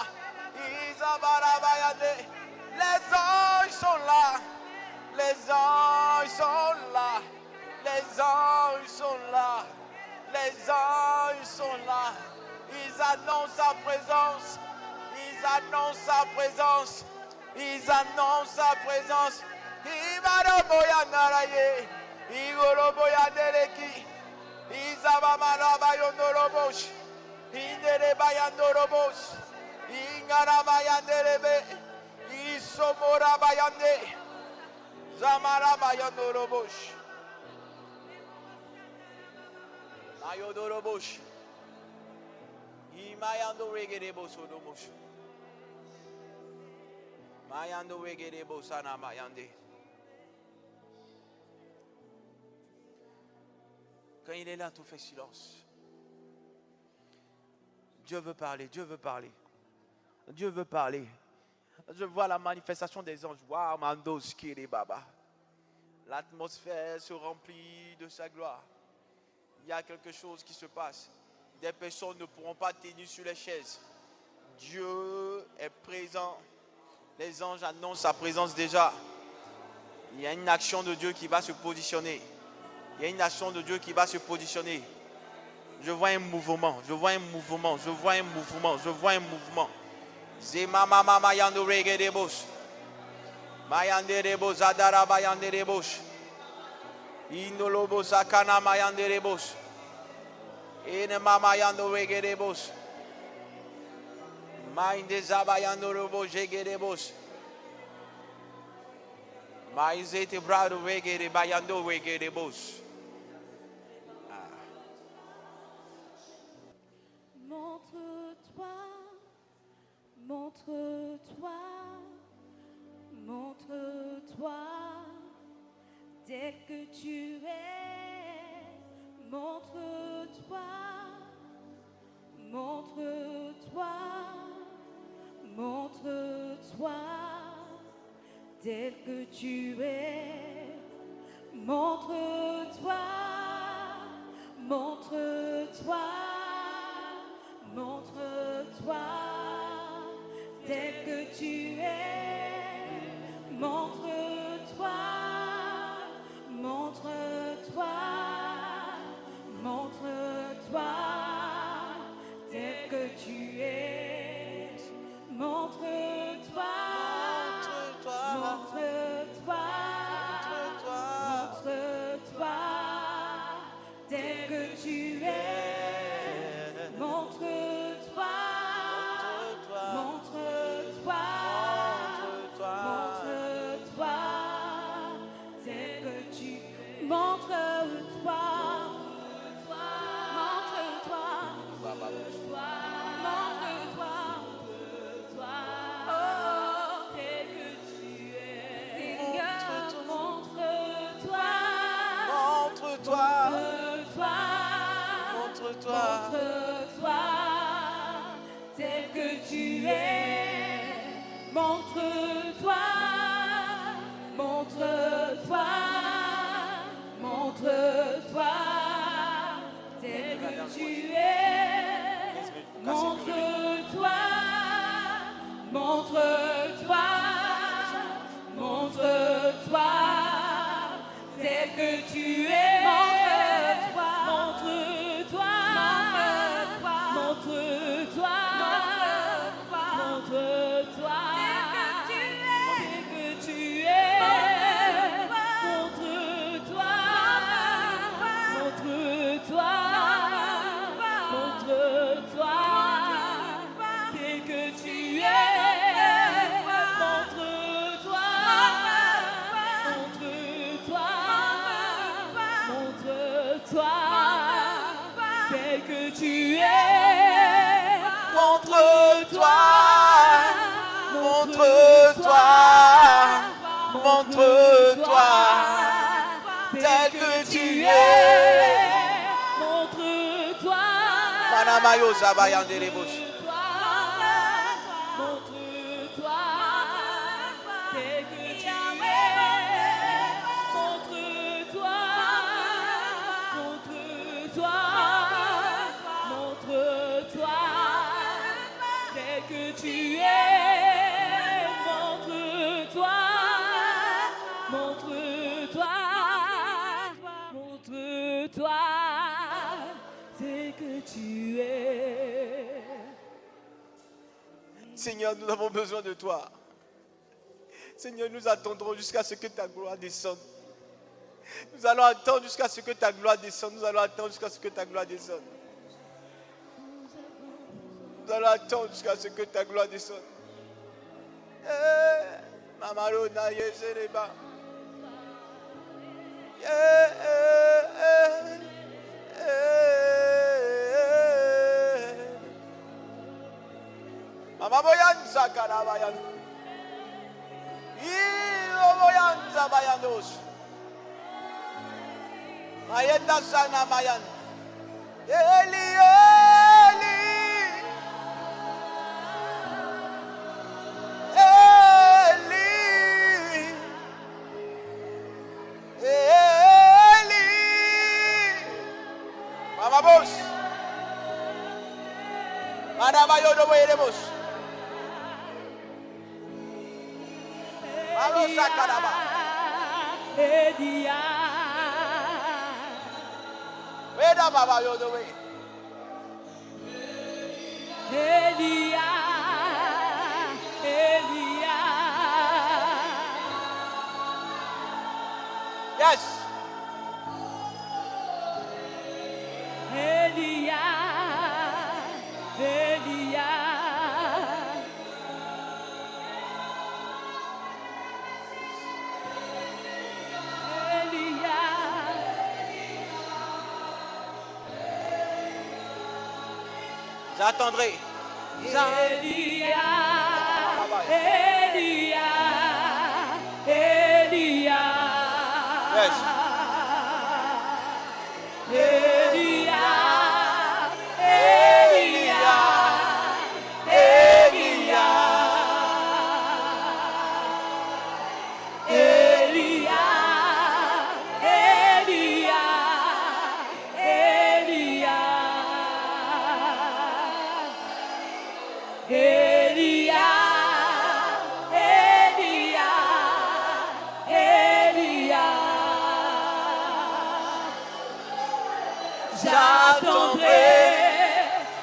Izabarabayande. Les anges sont là. Les anges sont là. Les anges sont là. Les anges sont là. Ils annoncent sa présence. Ils annoncent sa présence. Ils annoncent sa présence. Imaroboya naraye. Igoloboya dereki. Izabamarabayo norobosh. Inderebaya norobos. Ingarabaya derebe. Isomorabayande. Zamarabaya norobosh. Ayodorobosh. Imayando regerebo sodomosh. Mayando regerebo sana mayande. Quand il est là, tout fait silence. Dieu veut parler, Dieu veut parler. Dieu veut parler. Je vois la manifestation des anges. Waouh, mandos kiri baba. L'atmosphère se remplit de sa gloire. Il y a quelque chose qui se passe. Des personnes ne pourront pas tenir sur les chaises. Dieu est présent. Les anges annoncent sa présence déjà. Il y a une action de Dieu qui va se positionner. Il y a une action de Dieu qui va se positionner. Je vois un mouvement. Je vois un mouvement. Je vois un mouvement. Je vois un mouvement. Zema mama yando regedebos. Mayanderebos adara bayanderebos. Inolobos akana mayanderebos. Ene mama yando regedebos. Mainde zabayando robo regedebos. Maizete brado regede bayando regedebos.
Montre-toi, montre-toi, montre-toi, dès que tu es. Montre-toi, montre-toi, montre-toi, tel que tu es. Montre-toi, montre-toi, montre-toi, tel que tu es. Montre-toi, montre-toi, montre-toi, tel que tu es. Montre-toi, montre-toi, montre-toi, tel que tu es. Montre-toi,
Manamayo Zabayande les bouches.
Montre-toi, c'est que tu es. Montre-toi, montre-toi, montre-toi, c'est que tu es. Montre-toi, montre-toi, montre-toi, c'est que tu es.
Seigneur, nous avons besoin de toi. Seigneur, nous attendrons jusqu'à ce que ta gloire descende. Nous allons attendre jusqu'à ce que ta gloire descende. Nous allons attendre jusqu'à ce que ta gloire descende. Nous allons attendre jusqu'à ce que ta gloire descende. Mamarona Yesereba. Mama Boyanza Karabayan. Boyanza Bayanos. Mayenda Sana Mayan. Eli, Eli. Eli. Eli. Mama Boss. Madame Yodo Boyeremos.
Elia,
where da Baba Yodo way?
Elia, Elia.
Yes.
Elia, Elia.
J'attendrai.
Elia, Elia, Elia.
Yes.
Elia, Elia, Elia. Elia, Elia, Elia. Elia, Elia, Elia. J'attendrai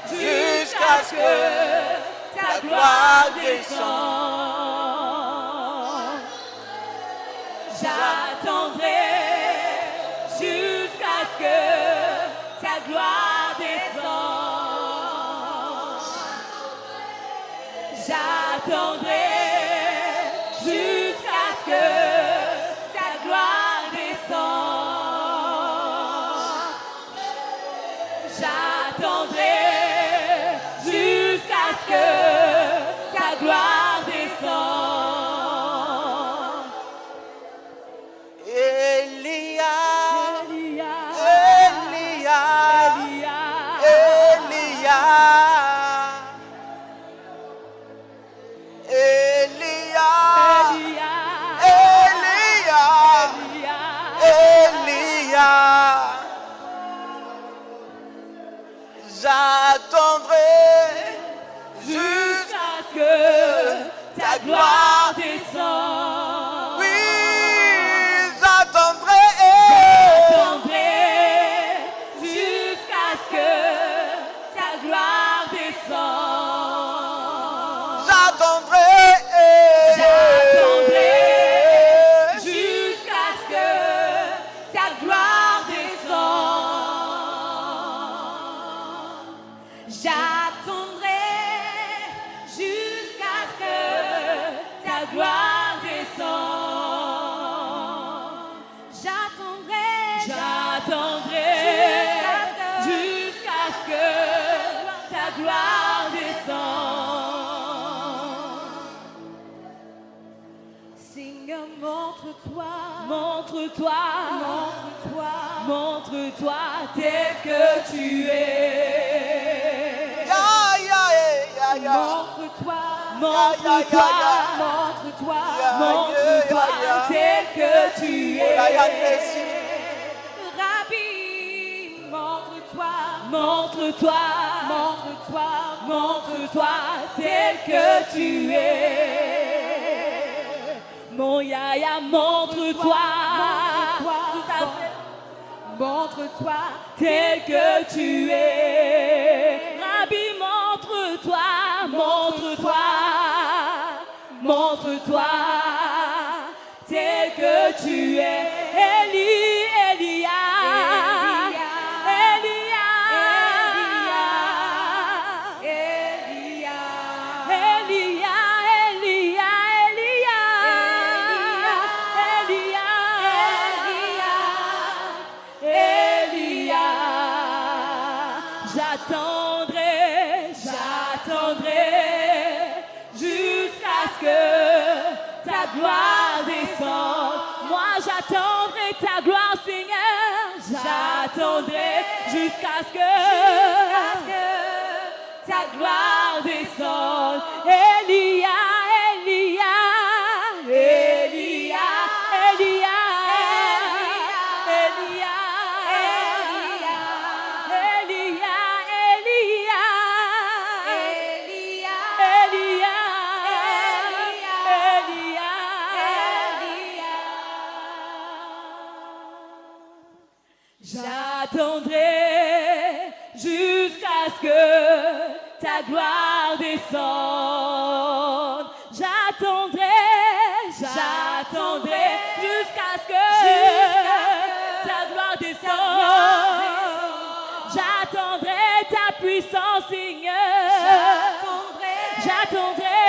jusqu'à ce que ta gloire descende. J'attendrai jusqu'à ce que ta gloire descende. J'attendrai jusqu'à ce que ta gloire descende. J'attendrai jusqu'à ce que ta gloire descende.
Elia,
Elia,
Elia,
Elia,
Elia,
Elia,
Elia, Elia. J'attendrai
jusqu'à ce que ta gloire descende.
Oui, j'attendrai.
J'attendrai jusqu'à ce que ta gloire descende.
J'attendrai.
J'attendrai jusqu'à ce que ta gloire descende. J'attendrai jusqu'à ce que ta gloire descende. J'attendrai jusqu'à ce que ta gloire descende. Seigneur, montre-toi, montre-toi, montre-toi, montre-toi tel que tu es. Montre-toi, montre-toi, montre-toi, montre-toi tel que tu es. Rabbi, montre-toi, montre-toi, montre-toi, montre-toi tel que tu es. Mon Yaya, montre-toi, tout à fait. Montre-toi tel que tu es. Rabbi, montre-toi, montre-toi, montre-toi tel que tu es. Elia, Elia, Elia, Elia, Elia, Elia, Elia, j'attendrai, j'attendrai jusqu'à ce que ta gloire descende. Moi j'attendrai ta gloire, Seigneur. J'attendrai jusqu'à ce que ta gloire descende. Elia, Elia, Elia, Elia, Elia, Elia, Elia, j'attendrai jusqu'à ce que ta gloire descende. J'attendrai, j'attendrai jusqu'à ce que ta gloire descende. J'attendrai ta puissance, Seigneur. J'attendrai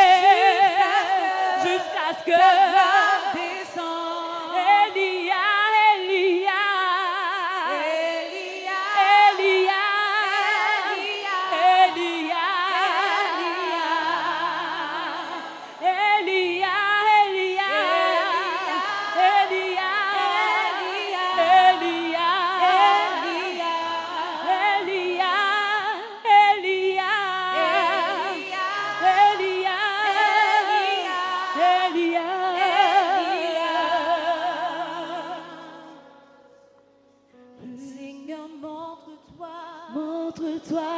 jusqu'à ce que ta gloire descende. Elia, Elia, Elia, Elia, Elia, Elia, Elia, Elia, Elia, Elia, Elia, Seigneur, montre-toi, montre-toi,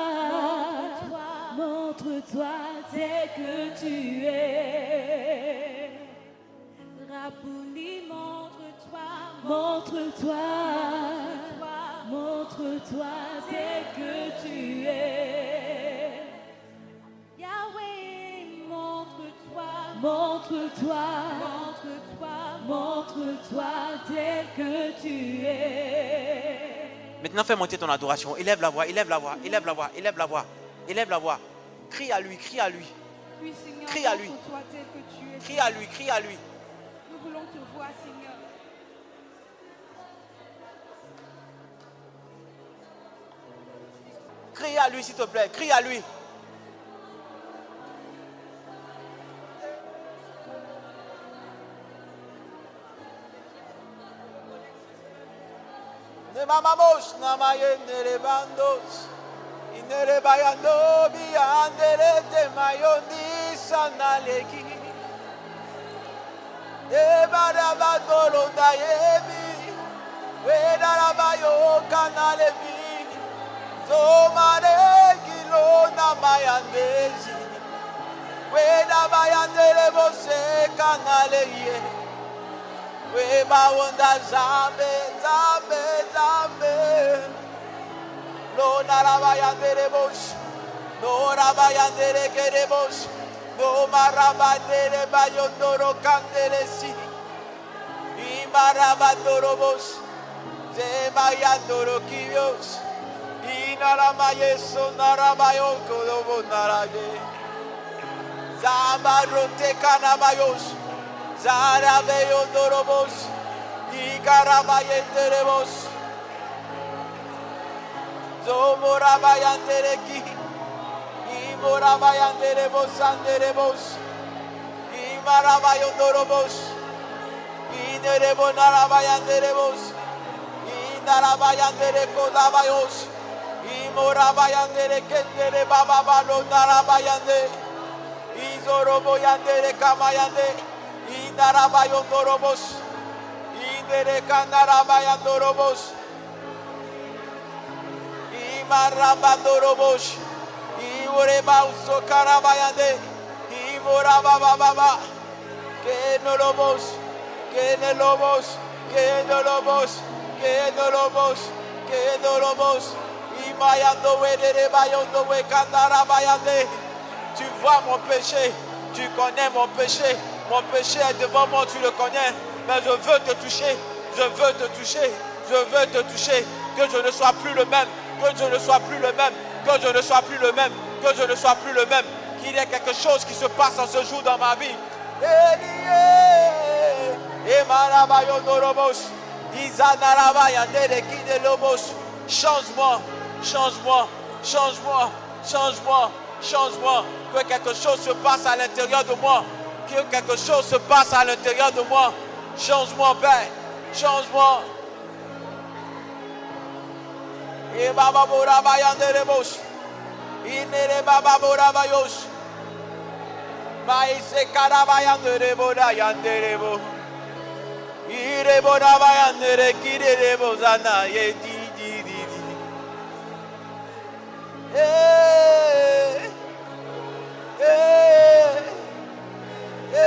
montre-toi tel que tu es. Rabouni, montre-toi, montre-toi, montre-toi tel que tu es. Yahweh, montre-toi, montre-toi, montre-toi, montre-toi tel que tu es.
Maintenant, fais monter ton adoration. Élève la voix, élève la voix, élève la voix, élève la voix, élève la voix. Crie à lui, crie à lui.
Oui, Seigneur,
Crie à lui.
montre-toi tel que tu es.
Crie à lui, crie à lui.
Nous voulons te voir, Seigneur.
Crie à lui, s'il te plaît, crie à lui. Ne mamamos namayendere bandos. Inere bayando biandere te mayoni sanaleki. De barabandolo dayebi. Wedarabayo kanalebi. Zomare kilo namayandezi. Wedabayandere bose kanaleye. Weba wanda zambe, zambe, zambe. No narabayandere bosh, no rabayandere kerebosh, no marabandere bayondoro kandere si. Imarabandoro bosh, zemayandoro kibios. Inaramayeso narabayon kodobo narabe. Zambarote kanabayos. Zarabeyondorobos, Ikarabayenderebos, Zomorabayandereki, Imorabayanderebos, Anderebos, Imarabayondorobos, Inerebonarabayanderebos, Inarabayanderekodabayos, Imorabayandere kendere baba balo narabayande. Izoroboyandere kamayande. Inarabayondorobos. Indere kanarabayandorobos. Imarabandorobos. Iurebauso karabayande. Imorabababa. Que no lobos. Que no lobos. Que no lobos. Que no lobos. Que no lobos. Tu vois mon péché, tu connais mon péché. Mon péché est devant moi, tu le connais. Mais je veux te toucher, je veux te toucher, je veux te toucher. Que je ne sois plus le même, que je ne sois plus le même, que je ne sois plus le même, que je ne sois plus le même. Qu'il y ait quelque chose qui se passe en ce jour dans ma vie. Change-moi, change-moi, change-moi, change-moi, change-moi. Que quelque chose se passe à l'intérieur de moi. Que quelque chose se passe à l'intérieur de moi. Change-moi, Père. Change-moi. Et Baba Bora Bayanderebos. Inere Baba Bora Bayos. Maïse Karabayanderebo Dayanderebo. Irebo Dabayandere Kirebo Zana Yedi. Hey, hey, hey,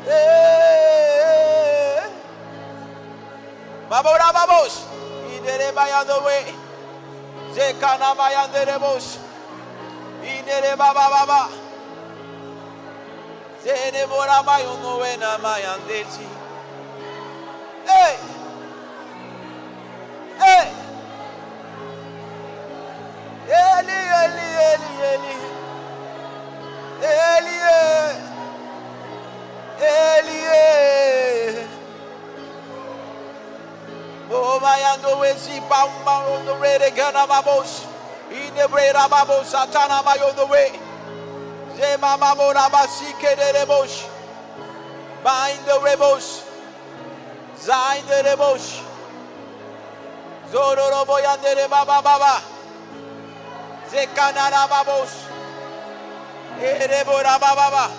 hey. Babora babos, idere bayando we, zekana bayandere bos, idere baba baba. Zene bora bayono we na mayandesi. Hey, hey. Eli, Eli, Eli, Eli. Eli, Eli. Oh, mayando we si pamba on the way de gana babos. Inebrera babos satana bayono we. Zema mamora basike de rebos. Bind the rebos. Zain de rebos. Zororo boyandere baba baba. Zekanara babos. Erebora baba.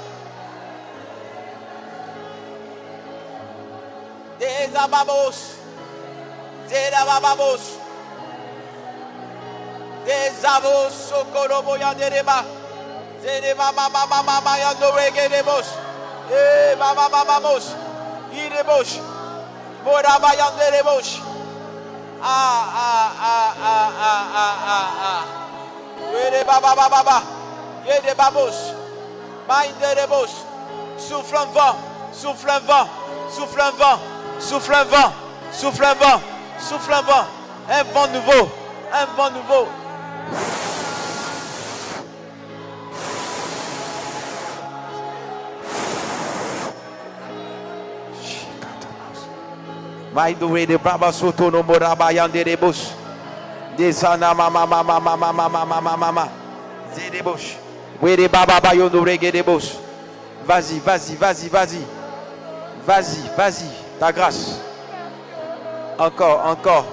Deza babos. Zera babos. Deza babos. Sokoro boyandere ba. Zere mama mama mama yando regerebos. Mama mama mos. Irebos. Bora bayandere bos. Yede baba baba baba. Yede babos. Maïndere bos. Souffle un vent. Souffle un vent. Souffle un vent. Souffle un vent. Souffle un vent. Souffle un vent. Un vent nouveau. Un vent nouveau. Maïdoué de Braba Soto no Moraba Yandere Bush. Desana mama mama mama mama mama mama. Zede Bush. Oui de Baba Bayondo Reggae de Bush. Vas-y, vas-y, vas-y, vas-y. Vas-y, vas-y. Ta grâce. Encore, encore.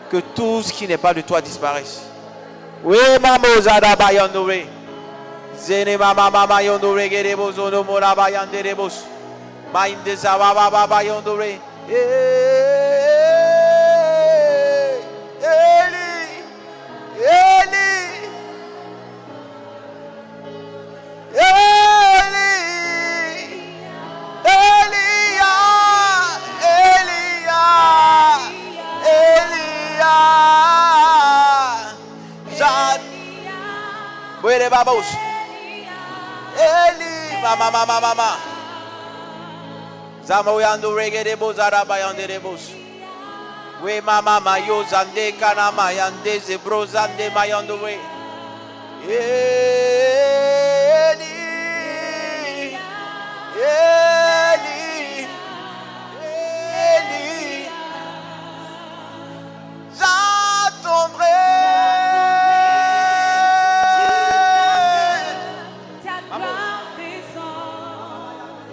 Que tout ce qui n'est pas de toi disparaisse. Oui, maman Zada Bayondo Reggae. Zene mama mama yondo Reggae de Bush. No Moraba Yandere Bush. Maïnde Zawa Baba Bayondo Reggae. Eli, Eli, Eli, Elia, Elia, Elia, Jad, Where babos, Eli, mama, mama, mama. Zamoyando reggae de bozara bayande de bos. We mama mayo zande kana mayande zebro zande mayando we. Eli, Eli, Eli. J'attendrai.
Ta gloire descend.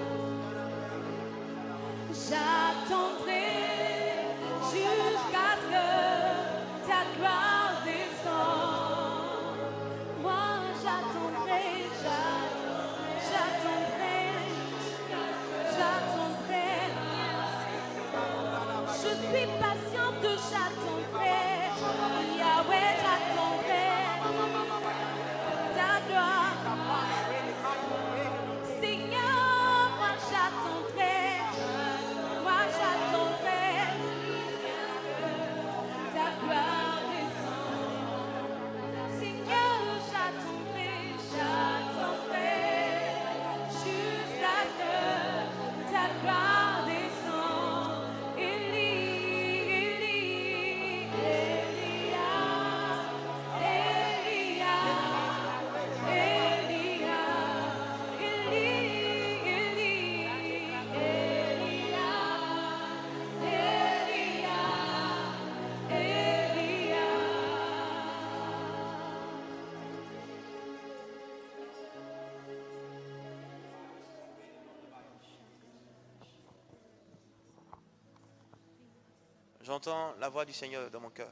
J'entends la voix du Seigneur dans mon cœur.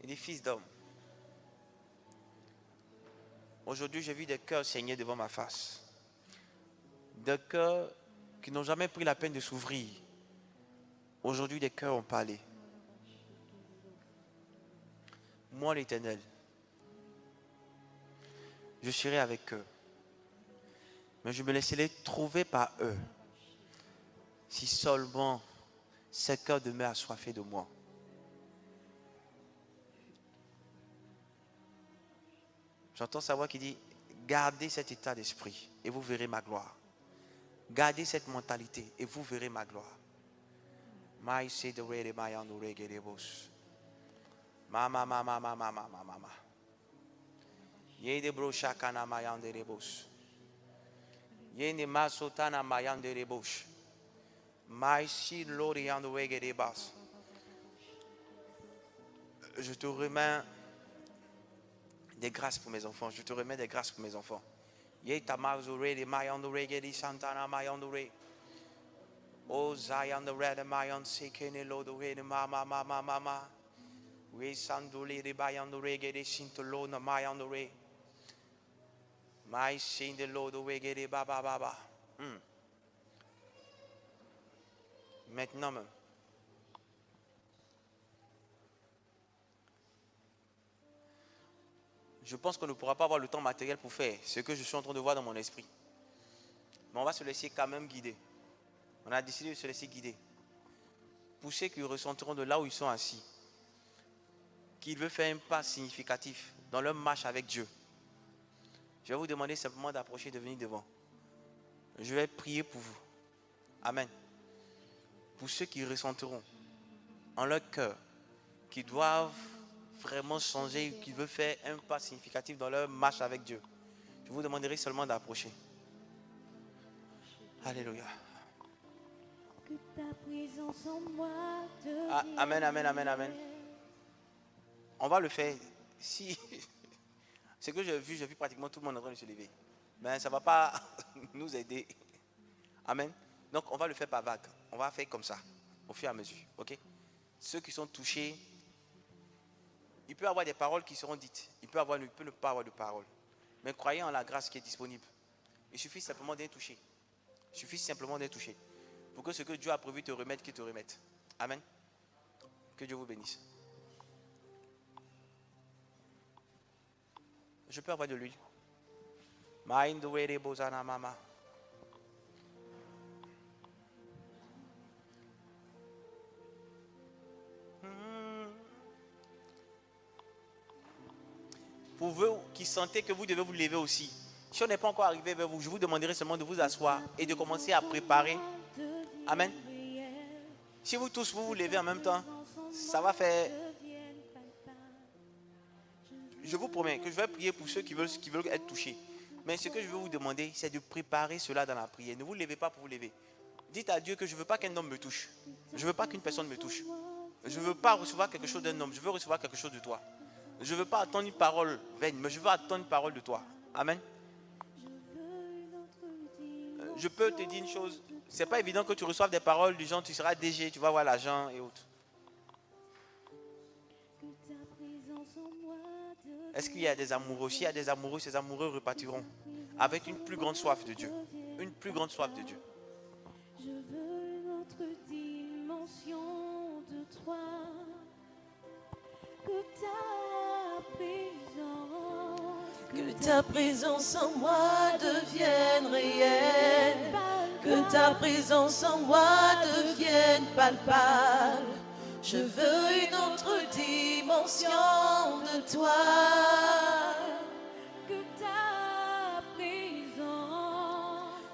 Il dit, fils d'homme, aujourd'hui j'ai vu des cœurs saigner devant ma face. Des cœurs qui n'ont jamais pris la peine de s'ouvrir. Aujourd'hui des cœurs ont parlé. Moi l'Éternel, je serai avec eux. Mais je me laisserai trouver par eux. Si seulement ces cœurs demeurent assoiffés de moi. J'entends sa voix qui dit, gardez cet état d'esprit et vous verrez ma gloire. Gardez cette mentalité et vous verrez ma gloire. Mama. Yede bro shakana mayande rebos. Yene masotana mayande rebos. My seed lori and wege rebas. Je te remets des grâces pour mes enfants. Je te remets des grâces pour mes enfants. Yeta mazure de mayande rege di santana mayande re. O Zion the red mayon sekene lo do re mama. We sanduli de bayande rege de sintolo na mayande re. My sin the Lord wegere baba. Maintenant même. Je pense qu'on ne pourra pas avoir le temps matériel pour faire ce que je suis en train de voir dans mon esprit. Mais on va se laisser quand même guider. On a décidé de se laisser guider. Pour ceux qui ressentiront de là où ils sont assis, qu'ils veulent faire un pas significatif dans leur marche avec Dieu. Je vais vous demander simplement d'approcher, de venir devant. Je vais prier pour vous. Amen. Pour ceux qui ressentiront en leur cœur, qui doivent vraiment changer, qui veulent faire un pas significatif dans leur marche avec Dieu, je vous demanderai seulement d'approcher. Alléluia.
Que ta présence en moi
Amen. On va le faire. Si... Ce que j'ai vu pratiquement tout le monde en train de se lever. Mais ça ne va pas nous aider. Amen. Donc on va le faire par vague. On va faire comme ça, au fur et à mesure. Ok? Ceux qui sont touchés, il peut y avoir des paroles qui seront dites. Il peut ne pas avoir de paroles. Mais croyez en la grâce qui est disponible. Il suffit simplement d'être touché. Pour que ce que Dieu a prévu te remette, qu'il te remette. Amen. Que Dieu vous bénisse. Je peux avoir de l'huile. Pour vous qui sentez que vous devez vous lever aussi, si on n'est pas encore arrivé vers vous, je vous demanderai seulement de vous asseoir et de commencer à préparer. Amen. Si vous tous vous levez en même temps, ça va faire... Je vous promets que je vais prier pour ceux qui veulent être touchés. Mais ce que je veux vous demander, c'est de préparer cela dans la prière. Ne vous levez pas pour vous lever. Dites à Dieu que je ne veux pas qu'un homme me touche. Je ne veux pas qu'une personne me touche. Je ne veux pas recevoir quelque chose d'un homme. Je veux recevoir quelque chose de toi. Je ne veux pas attendre une parole vaine, mais je veux attendre une parole de toi. Amen. Je peux te dire une chose. Ce n'est pas évident que tu reçoives des paroles du genre tu seras DG, tu vas voir l'argent et autres. Est-ce qu'il y a des amoureux? S'il y a des amoureux, ces amoureux repartiront avec une plus grande soif de Dieu. Une plus grande soif de Dieu.
Je veux une autre dimension de toi. Que ta présence en moi devienne réelle. Que ta présence en moi devienne palpable. Je veux une autre dimension de toi.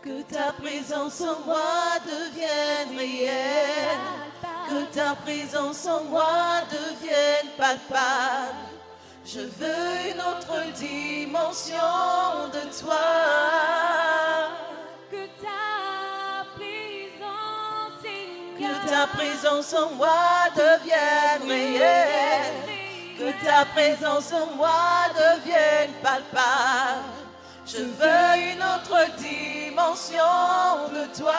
Que ta présence en moi devienne réelle. Que ta présence en moi devienne palpable. Je veux une autre dimension de toi. Que ta présence en moi devienne réelle. Que ta présence en moi devienne palpable. Je veux une autre dimension de toi.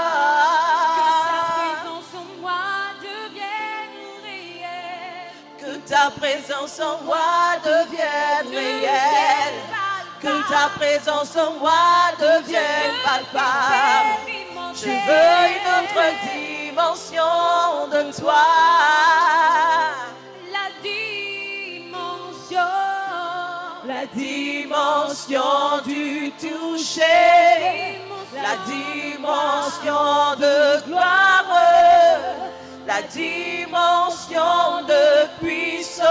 ta présence en moi devienne réelle. Que ta présence en moi devienne palpable. Je veux une autre dimension de toi. La dimension du toucher, la dimension de gloire, la dimension de puissance.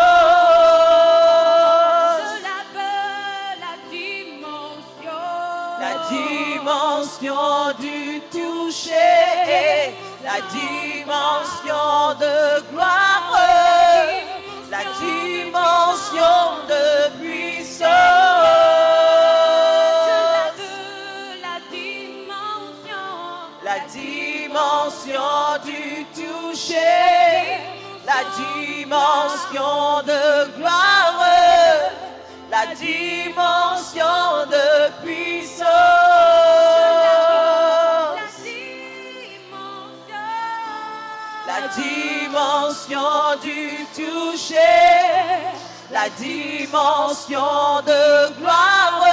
La dimension du toucher, la dimension de gloire, la dimension de puissance. La dimension du toucher, la dimension de gloire, la dimension de puissance. La dimension du toucher, la dimension de gloire,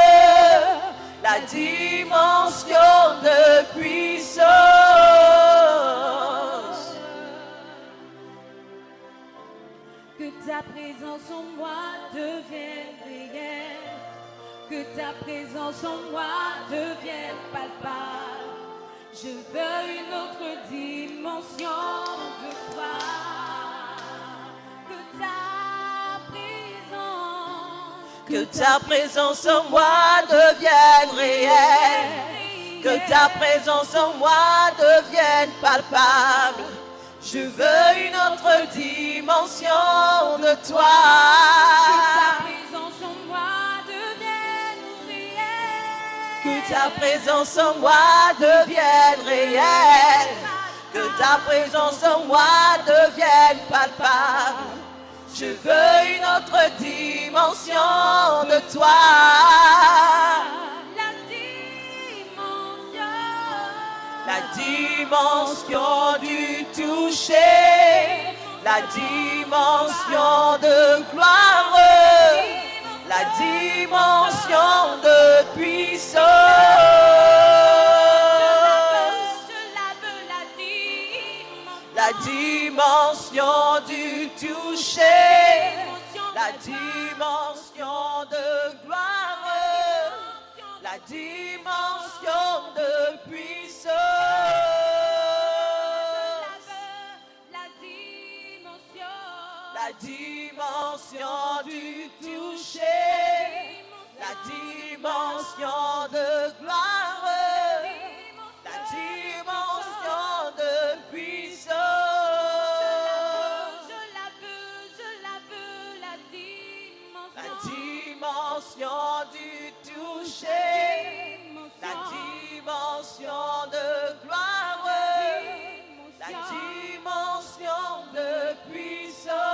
la dimension de puissance.
Que ta présence en moi devienne réelle. Que ta présence en moi devienne palpable. Je veux une autre dimension de toi.
Que ta présence en moi devienne réelle. Que ta présence en moi devienne palpable. Je veux une autre dimension de toi. Que ta présence en moi devienne réelle. Que ta présence en moi devienne palpable. Je veux une autre dimension de toi. La dimension du toucher, la dimension de gloire, la dimension de puissance. La dimension du toucher, la dimension de gloire, la dimension de puissance. La dimension du toucher, la dimension de gloire, la dimension de puissance. La dimension du toucher, la dimension de gloire, la dimension de puissance.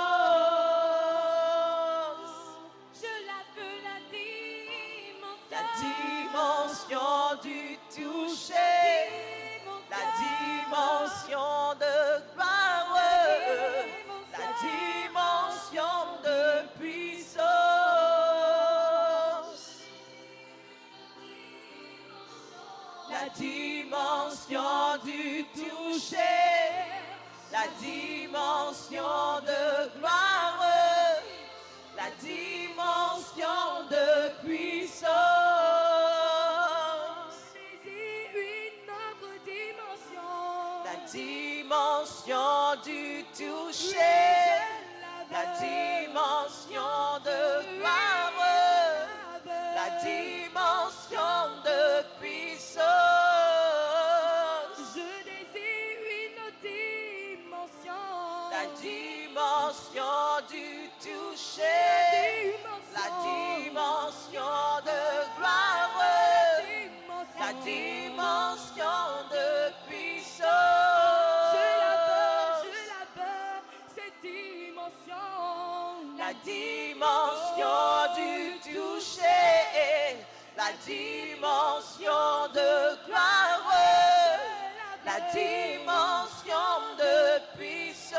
La dimension du toucher, la dimension de gloire, la dimension de puissance. La dimension du toucher, la dimension de gloire, la dimension de puissance. La dimension du toucher, la dimension de gloire, la dimension de puissance.
Je désire une autre dimension.
La dimension du toucher, la dimension de gloire, la dimension de puissance.
Je la veux, cette dimension.
La dimension du toucher, la dimension de gloire, la dimension de puissance.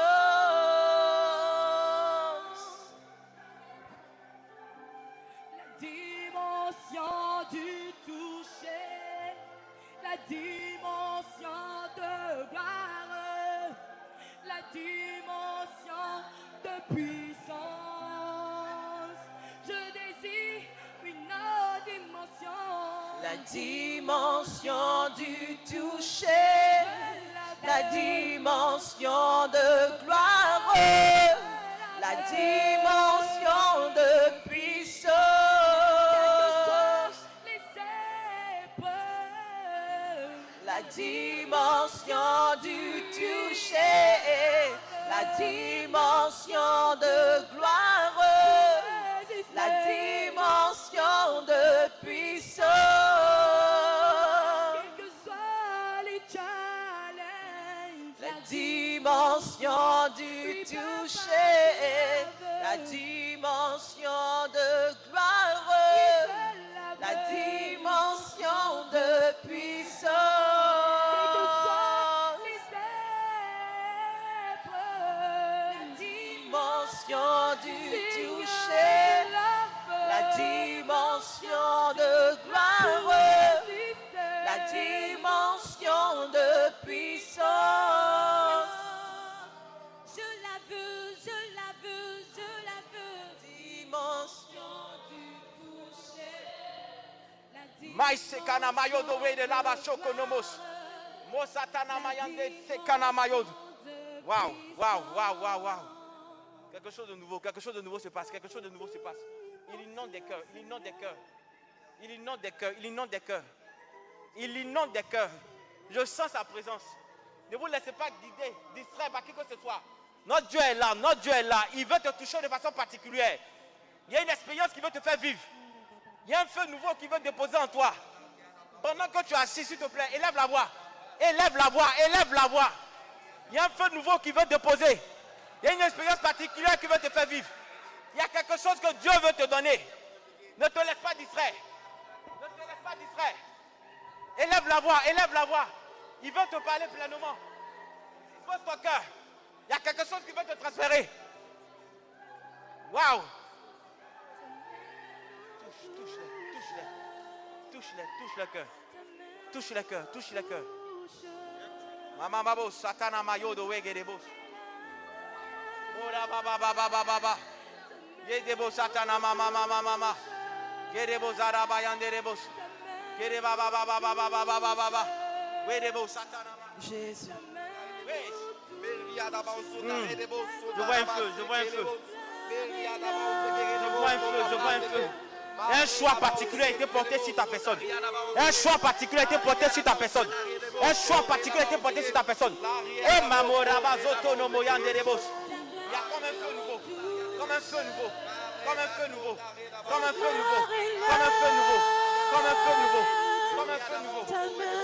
dimension du toucher, la dimension de gloire, la dimension de puissance, la dimension du toucher, la dimension de gloire, la dimension de puissance.
Quels que soient les challenges,
La dimension du toucher, la dimension de gloire, la dimension de puissance, la dimension du toucher, la dimension de gloire, la dimension de puissance.
je la veux, je la veux, je la veux.
Dimension du
Maisekana mayodo we de laba shokonomos. Mosatana mayande sekana mayodo. Waouh, waouh, waouh, waouh, waouh. Quelque chose de nouveau se passe, quelque chose de nouveau se passe. Il inonde des cœurs, il inonde des cœurs. Il inonde des cœurs, il inonde des cœurs. Il inonde des cœurs. Je sens sa présence. Ne vous laissez pas guider, distraire par qui que ce soit. Notre Dieu est là, notre Dieu est là. Il veut te toucher de façon particulière. Il y a une expérience qui veut te faire vivre. Il y a un feu nouveau qui veut déposer en toi. Pendant que tu es assis, s'il te plaît, élève la voix. Élève la voix, élève la voix. Il y a un feu nouveau qui veut déposer. Il y a une expérience particulière qui veut te faire vivre. Il y a quelque chose que Dieu veut te donner. Ne te laisse pas distraire. Ne te laisse pas distraire. Élève la voix, élève la voix. Il veut te parler pleinement. Pose ton cœur. Il y a quelque chose qui veut te transférer. Waouh. Touche le cœur. Touche le cœur, touche le cœur. Mama mabo satana mayodo wegerebos. Ora baba baba baba baba. Yedebo satana mama mama mama. Gerebo zaraba yanderebos. Gereba baba baba baba baba baba. Wedebo satana mama.
Jésus.
Je vois un feu, je vois un feu. Je vois un feu, je vois un feu. Un choix particulier a été porté sur ta personne. Un choix particulier a été porté sur ta personne. Un choix particulier a été porté sur ta personne. Et Mamoraba Zoto no Moyanderebos. Il y a comme un feu nouveau. Comme un feu nouveau. Comme un feu nouveau. Comme un feu nouveau. Comme un feu nouveau. Comme un feu nouveau. Comme un feu nouveau.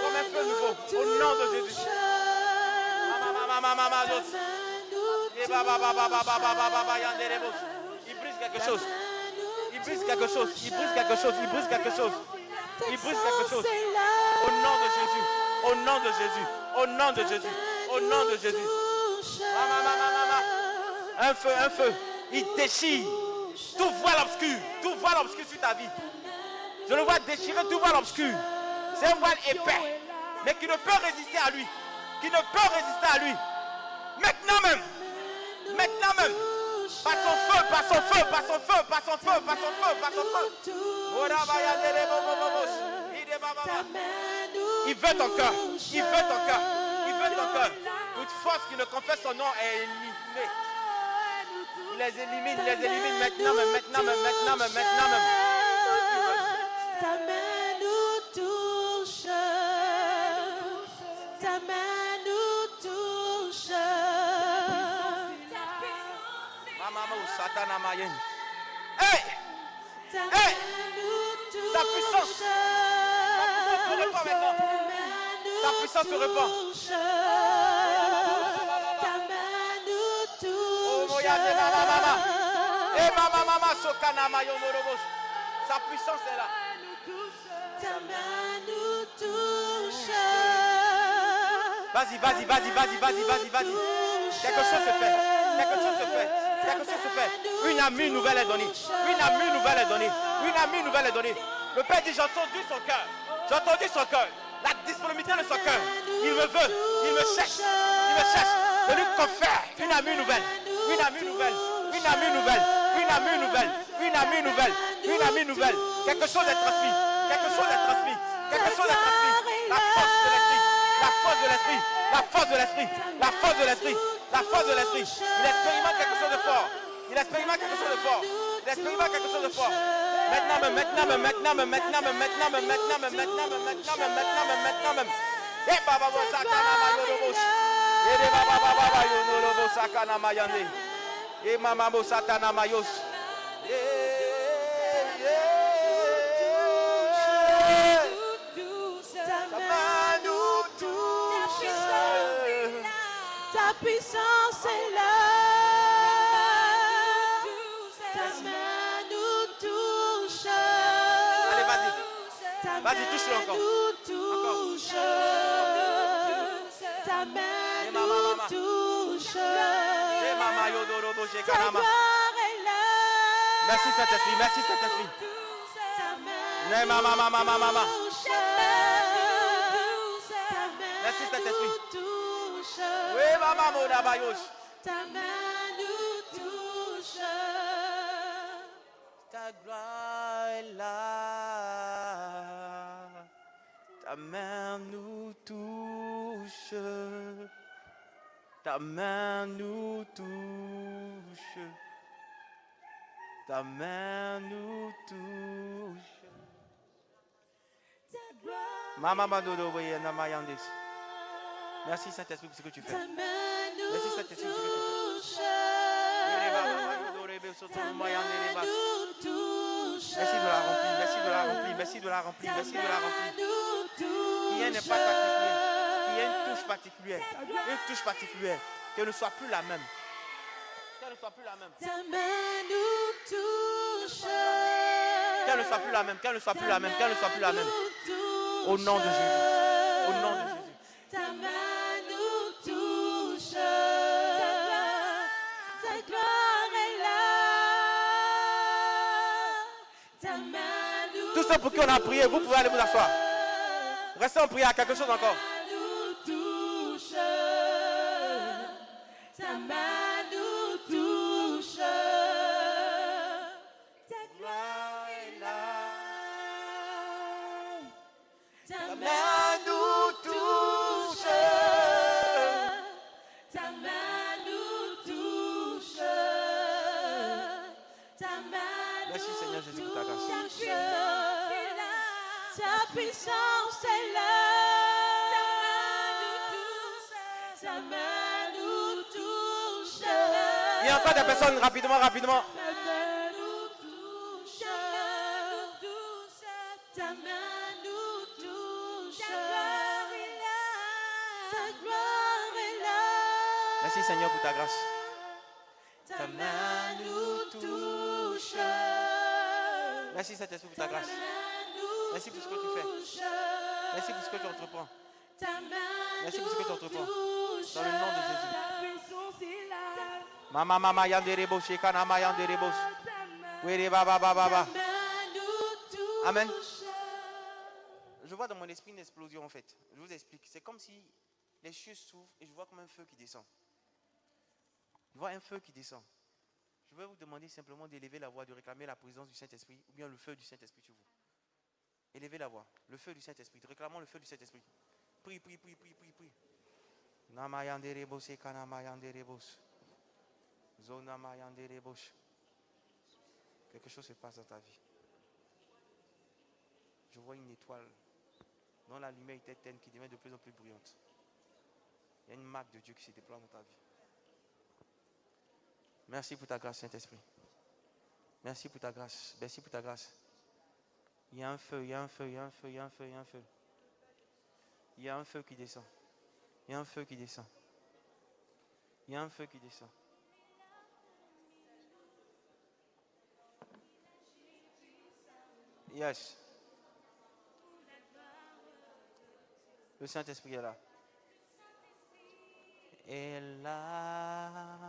Comme un feu nouveau. Au nom de Jésus. Il brise quelque chose. Il brise quelque chose. Il brise quelque chose. Il brise quelque chose. Il brise quelque chose. Au nom de Jésus. Au nom de Jésus. Au nom de Jésus. Au nom de Jésus. Un feu, un feu. Il déchire. Tout voile obscur. Tout voile obscur sur ta vie. Je le vois déchirer tout voile obscur. C'est un voile épais. Mais qui ne peut résister à lui. Qui ne peut résister à lui. Maintenant même. Maintenant même. Par son feu, par son feu, par son feu, par son feu, par son feu, par son feu. Il veut ton cœur. Il veut ton cœur. Il veut ton cœur. Toute force qui ne confesse son nom est éliminée. Il les élimine, il les élimine maintenant même, maintenant même, maintenant même, maintenant même.
Ta main nous touche. Ta main nous touche.
Maman, Satana Mayen. Hey!
Ta
Hey!
main nous touche.
Sa puissance. Se répand maintenant. Ta puissance se répand.
Ta main nous touche.
Oh, Moyade, mama, mama. Eh, mama, mama, Sokana Mayon Morobos. Sa puissance est là.
Ta main nous touche.
Vas-y, vas-y, vas-y, vas-y, vas-y, vas-y, vas-y. Quelque chose se fait. Quelque chose se fait. Quelque chose se fait. Une amie nouvelle est donnée. Une amie nouvelle est donnée. Une amie nouvelle est donnée. Le Père dit, j'ai entendu son cœur. J'ai entendu son cœur. La disponibilité de son cœur. Il me veut. Il me cherche. Il me cherche. Je lui confère une amie nouvelle. Une amie nouvelle. Une amie nouvelle. Une amie nouvelle. Une amie nouvelle. Une amie nouvelle. Quelque chose est transmis. Quelque chose est transmis. Quelque chose dans l'esprit. La force de l'esprit. La force de l'esprit. La force de l'esprit. La force de l'esprit. La force de l'esprit. Il expérimente quelque chose de fort. Il expérimente quelque chose de fort. Il expérimente quelque chose de fort. Maintenant même, maintenant même, maintenant même, maintenant même, maintenant même, maintenant même, maintenant même, maintenant même, maintenant même, maintenant même. Eh baba sakana mayoro. Eh baba baba yoro sakana mayande. Eh mama satana mayos.
Ta puissance est là. Ta main nous touche.
Allez, vas-y. Vas-y, touche-le encore.
Touche. Ta main nous touche. Ta gloire est là.
Merci Saint-Esprit, merci Saint-Esprit.
Ta main
Maman.
touche.
Merci Saint-Esprit.
Touche.
Oui, maman, mon abayos.
Ta main nous touche.
Ta gloire est là. Ta main nous touche. Ta main nous touche. Ta main nous touche. Maman, merci Saint-Esprit pour ce que tu fais.
Ta main nous
Merci Saint-Esprit pour ce que tu
touche.
fais.
Ta main nous touche.
Merci de la remplir, merci de la remplir, merci de la remplir, merci de la remplir. Qu'il y ait un impact particulier, qu'il y ait une touche particulière, qu'elle ne soit plus la même. Qu'elle ne soit plus la même.
Ta main nous touche.
Qu'elle ne soit plus la même, qu'elle ne soit plus la même, qu'elle ne soit plus la même. Au nom de Jésus. Au nom de Jésus.
Ta main nous touche. Ta gloire est là. Ta main nous
Tout ça pour qui on a prié, vous pouvez aller vous asseoir. Restez en prière, quelque chose encore.
nous touche. Ta main nous touche. Ta gloire est là. Ta main nous touche. Ta main nous touche. Ta main
Merci Seigneur Jésus pour ta grâce.
touche. Ta puissance est là. Ta main nous touche.
Il y a encore des personnes, rapidement.
Ta main nous touche. Ta main nous touche. Ta gloire est là.
Merci Seigneur pour ta grâce.
Ta main nous touche.
Merci Saint-Esprit pour ta grâce. Merci pour ce que tu fais. Merci pour ce que tu entreprends. Merci pour ce que tu entreprends. Dans le nom de Jésus. Mama yanderebo shekana mayanderebo. Oui, baba. Amen. Je vois dans mon esprit une explosion en fait. Je vous explique. C'est comme si les cieux s'ouvrent et je vois comme un feu qui descend. Je vois un feu qui descend. Je vais vous demander simplement d'élever la voix, de réclamer la présence du Saint-Esprit ou bien le feu du Saint-Esprit sur vous. Élevez la voix, le feu du Saint-Esprit. Réclamons le feu du Saint-Esprit. Prie. Namayanderebos et kanamayanderebos. Zonamayanderebos. Quelque chose se passe dans ta vie. Je vois une étoile dont la lumière était terne qui devient de plus en plus brillante. Il y a une marque de Dieu qui se déploie dans ta vie. Merci pour ta grâce, Saint-Esprit. Merci pour ta grâce. Merci pour ta grâce. Il y a un feu, il y a un feu. Il y a un feu qui descend. Il y a un feu qui descend. Il y a un feu qui descend. Yes. Le Saint-Esprit est là. Et là,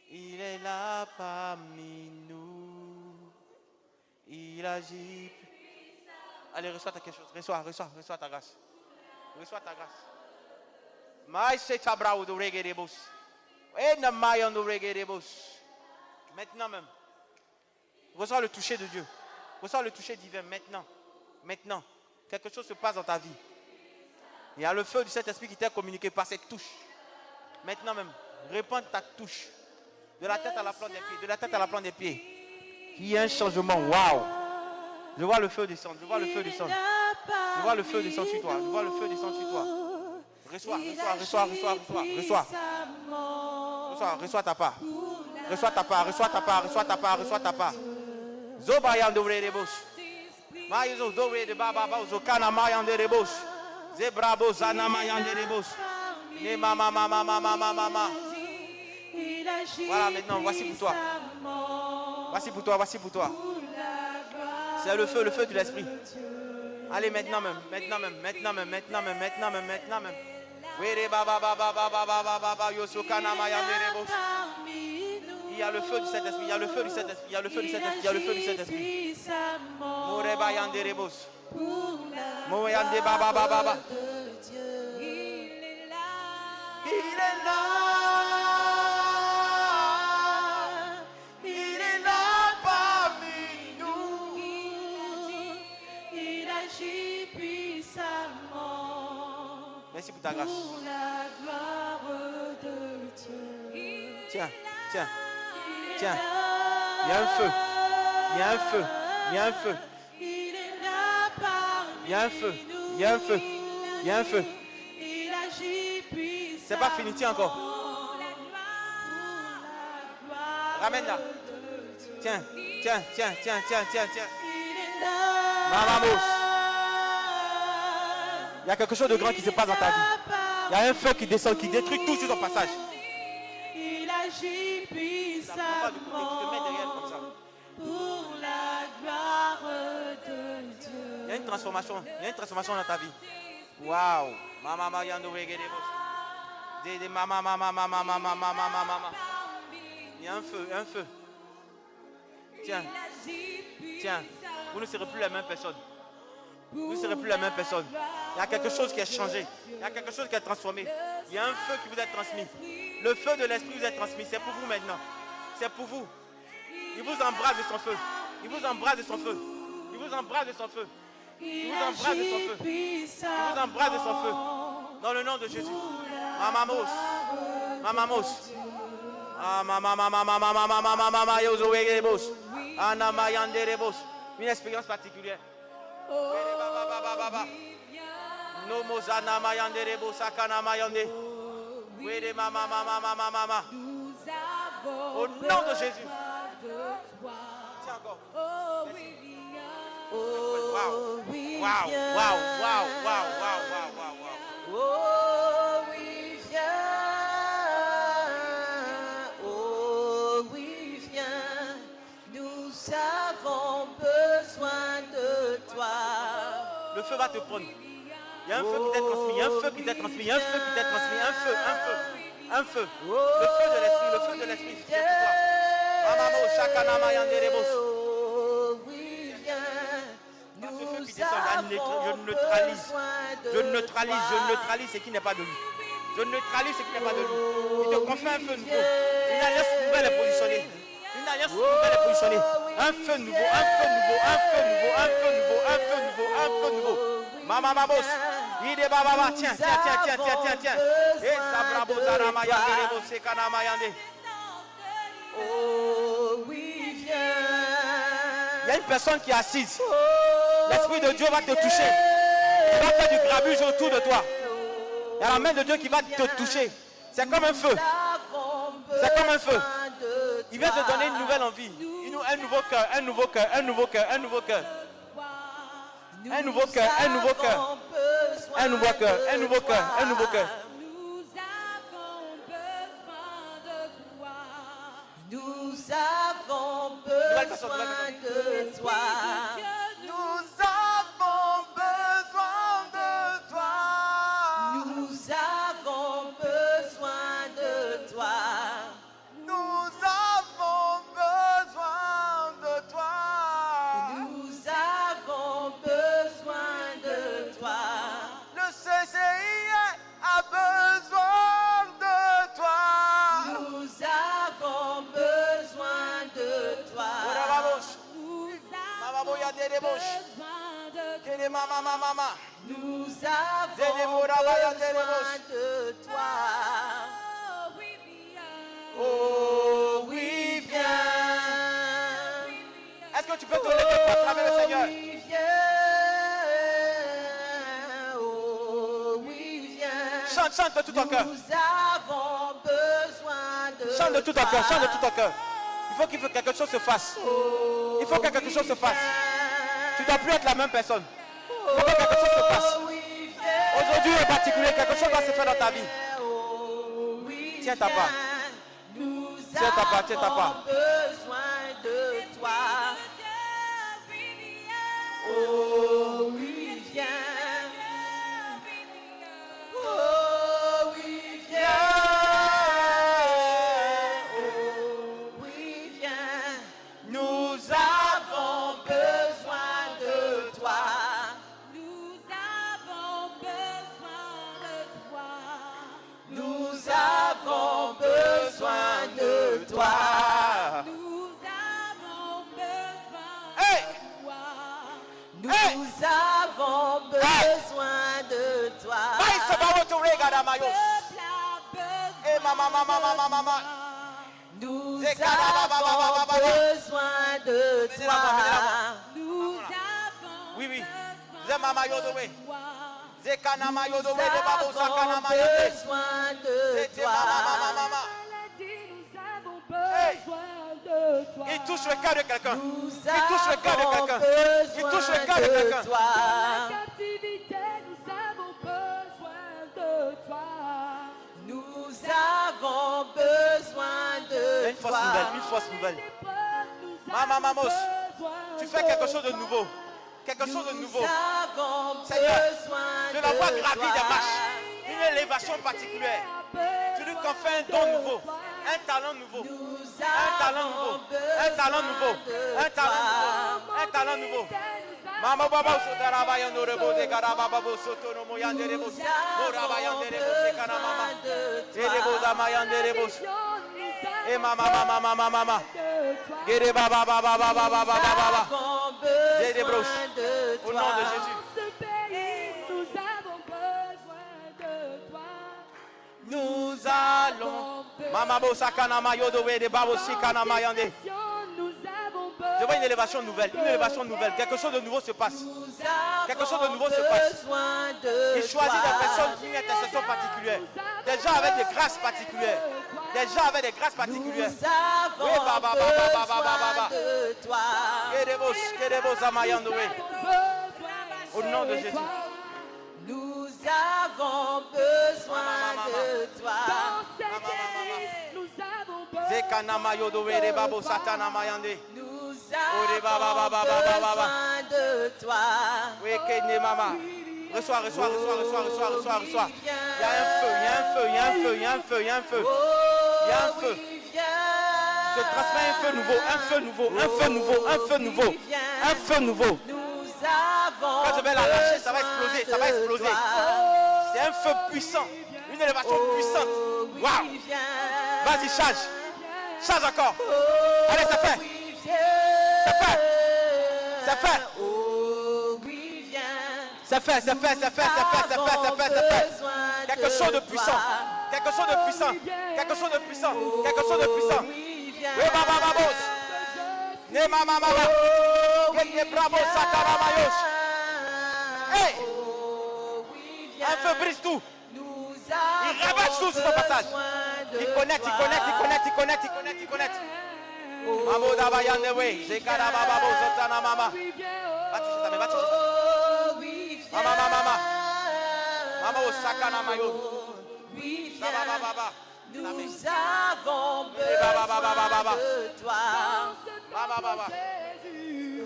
il est là parmi nous. Il agit. Allez, reçois quelque chose. Reçois ta grâce. Reçois ta grâce. Maintenant même. Reçois le toucher de Dieu. Reçois le toucher divin maintenant. Maintenant. quelque chose se passe dans ta vie. Il y a le feu du Saint-Esprit qui t'est communiqué par cette touche. Maintenant même, répands ta touche. De la tête à la plante des pieds. De la tête à la plante des pieds. Il y a un changement. Waouh! Je vois le feu descendre. Je vois le feu descendre. Je vois le feu descendre sur toi. Je vois le feu descendre sur toi. Reçois, reçois, reçois, reçois, reçois, reçois. Reçois, reçois ta part. Reçois ta part, reçois ta part, reçois ta part, reçois ta part. Zobayan de Rebos. Maïzo Dore de Baba Bazo Kana Mayan de Rebos. Zebrabo Zana Mayan de Rebos. Ne mama mama mama mama. Voilà, maintenant, voici pour toi. Voici pour toi, voici pour toi. C'est le feu de l'esprit. Allez, maintenant même, maintenant même, maintenant même, maintenant même, maintenant même, maintenant même. Were baba baba baba baba baba Yosokana Mayan de Rebos. Il y a le feu du Saint-Esprit, il y a le feu du Saint-Esprit, il y a le feu du Saint-Esprit, il y a le feu du Saint-Esprit. Moreba Yande Rebos. Moyande Baba Baba Baba. Il est là. Il est là parmi nous.
Il agit puissamment.
Merci pour ta grâce.
Pour la gloire de Dieu.
Tiens, tiens. Tiens, il y a un feu, il y a un feu, il y a un feu, il y a un feu, il y a un feu, il y a un feu. C'est pas fini, tiens encore. Ramène-la. Tiens, tiens, tiens, tiens, tiens, tiens, tiens. Vamos. Il y a quelque chose de grand qui se passe dans ta vie. Il y a un feu qui descend, qui détruit tout sur son passage.
Il agit puissamment pour la gloire de Dieu.
Il y a une transformation, il y a une transformation dans ta vie. Waouh, mama yando regedebos. Dede mama mama mama mama mama mama. Il y a un feu, un feu. Tiens, tiens, vous ne serez plus la même personne. Vous ne serez plus la même personne. Il y a quelque chose qui a changé. Il y a quelque chose qui a transformé. Il y a un feu qui vous est transmis. Le feu de l'esprit vous est transmis. C'est pour vous maintenant. C'est pour vous. Il vous embrasse de son feu. Il vous embrasse de son feu. Il vous embrasse de son feu. Il vous embrasse de son feu. Il vous embrasse de son feu. Dans le nom de Jésus. Mamamos. Mamamos. Ah, mama mama mama mama mama mama yozo wegebos. Ana mayande rebos. Une expérience particulière. No mozana mayande rebos sakana mayande. Wede mama mama mama mama. Au nom de Jésus. Tiens encore. Wow. Wow. Wow. Wow. Wow. Wow. Wow. Wow.
Oh, oui, viens. Oh, oui, viens. Nous avons besoin de toi.
Le feu va te prendre. Il y a un feu qui t'est transmis. Il y a un feu qui t'est transmis. Il y a un feu qui t'est transmis. Un feu. Un feu. Un feu. Le feu de l'esprit. Le feu de l'esprit. C'est pour toi. Mamamo, Shakanama, Yanderebos. Par ce feu qui descend, je neutralise. Je neutralise ce qui n'est pas de lui. Je neutralise ce qui n'est pas de lui. Il te confie un feu nouveau. Une alliance nouvelle est positionnée. Une alliance nouvelle est positionnée. Un feu nouveau, un feu nouveau, un feu nouveau, un feu nouveau, un feu nouveau, un feu nouveau. Mama Mamos. Il est baba. Tiens. Et Zabrabo Zarama Yanderebo Sekanama Yande.
Oh oui, viens.
Il y a une personne qui est assise. L'Esprit de Dieu va te toucher. Il va faire du grabuge autour de toi. Il y a la main de Dieu qui va te toucher. C'est comme un feu. C'est comme un feu. Il vient te donner une nouvelle envie. Un nouveau cœur, un nouveau cœur, un nouveau cœur, un nouveau cœur. Un nouveau cœur, un nouveau cœur. Un nouveau cœur, un nouveau cœur, un nouveau cœur.
Nous avons besoin de toi.
Nous avons besoin de toi.
Nous avons besoin de toi.
Nous avons besoin de toi.
Nous avons besoin de toi.
Le CCI a besoin de toi.
Nous avons besoin de toi.
Vamos. Mamamo, il y a des débauches. Kele mama mama mama.
Nous avons
Zélémora bayande
besoin de toi.
Oh oui, viens. Est-ce que tu peux te lever pour acclamer le Seigneur?
Oui, viens. Oh oui, viens.
Chante, chante de tout ton cœur.
Nous avons besoin de
Chante de tout ton
toi.
cœur, chante de tout ton cœur. Il faut que quelque chose se fasse. Il faut que quelque chose se fasse. Tu ne dois plus être la même personne. Il faut que quelque chose se passe. Aujourd'hui en particulier, quelque chose va se faire dans ta vie. Tiens ta part. Tiens ta part, tiens ta part.
Besoin de toi. Oh oui, viens. Oh oui, viens. Oh oui, viens. Nous avons besoin de toi.
Nous avons besoin de toi.
Nous avons besoin de toi.
Nous avons besoin
Hey!
de toi.
Hey!
Nous avons besoin de toi.
Aïe, c'est pas votre regard, Mayos.
Peuple a besoin
Eh, maman, maman, maman, maman, maman.
Nous
C'est
avons besoin de toi.
Nous avons
Oui, oui.
besoin
C'est Mama
de
Yodowe.
toi.
Zekana
Nous
Mayodo, de Babo Sakana
avons
Mayode.
besoin de
C'était
toi.
maman, maman, maman.
Nous avons
Hey!
besoin de toi.
Il touche le cœur de quelqu'un.
Nous
Il touche le cœur de
avons
quelqu'un. Il touche le
besoin
cœur de
de
quelqu'un.
toi.
Captivité, nous avons besoin de toi.
Nous avons besoin
Il y a
de
une fausse
toi.
nouvelle, une fausse nouvelle. Maman, mamos, tu fais quelque chose de nouveau. Quelque chose de nouveau.
Nous avons
Seigneur,
besoin
je la vois
de
gravir
toi.
des marches. Une élévation particulière. Tu lui confères un don nouveau. Un talent nouveau.
Nous
Un talent nouveau. Un talent nouveau. Un talent nouveau. Un talent nouveau. Mama baba sotara bayando rebo de garaba babo soto no moyande rebo. Mora bayande rebo se kana mama. Rebo da mayande rebo. Et mama mama mama mama. Gere baba baba baba baba baba. J'ai des broches. Au nom de Jésus.
Ce pays, nous avons besoin de toi.
Nous allons. Mama bo sakana mayodo we de babo sikana mayande.
Nous avons
Je vois une élévation nouvelle, une élévation nouvelle. Quelque chose de nouveau se passe. Quelque chose de nouveau se passe. Il choisit des personnes qui ont une intercession particulière. Des gens avec des grâces particulières. Des gens avec des grâces particulières. Oui, baba, baba, baba, baba, baba. Kedebos, amayando we. Au nom de Jésus.
Nous avons besoin de toi.
nous avons besoin
Zekana mayodo we de babo satana mayande.
Nous
baba, baba, baba, baba.
avons besoin de toi.
Oui, Kenya mama. Reçois, reçois, reçois, reçois, reçois, reçois, reçois. Il y a un feu, il y a un feu, il y a un feu, il y a un feu, il y a un feu. Il y a un feu. Je transmets un feu nouveau, un feu nouveau, un feu nouveau, un feu nouveau, un feu nouveau.
Nous avons
Quand je vais l'arracher, ça va exploser, ça va exploser. C'est un feu puissant, une élévation puissante. Waouh! Vas-y, charge. Charge encore. Allez, ça fait. Ça fait. Ça fait. Ça fait, ça fait, ça fait, ça fait, ça fait, ça fait, ça fait. Quelque chose de puissant. Quelque chose de puissant. Quelque chose de puissant. Quelque chose de puissant. Oui, baba, babos. Ne mama, mama. Kenya bravo, satara mayos. Hey! Un feu brise tout. Il ravage tout sur son passage. Il connecte, il connecte, il connecte, il connecte, il connecte, il connecte. Mamo dabayande we. Zekara baba, zotana mama. Va toucher ta main, va toucher ta main. Mama, mama, mama. Mama, osakana mayo. Baba, baba, baba.
Nous avons besoin de toi.
Baba, baba.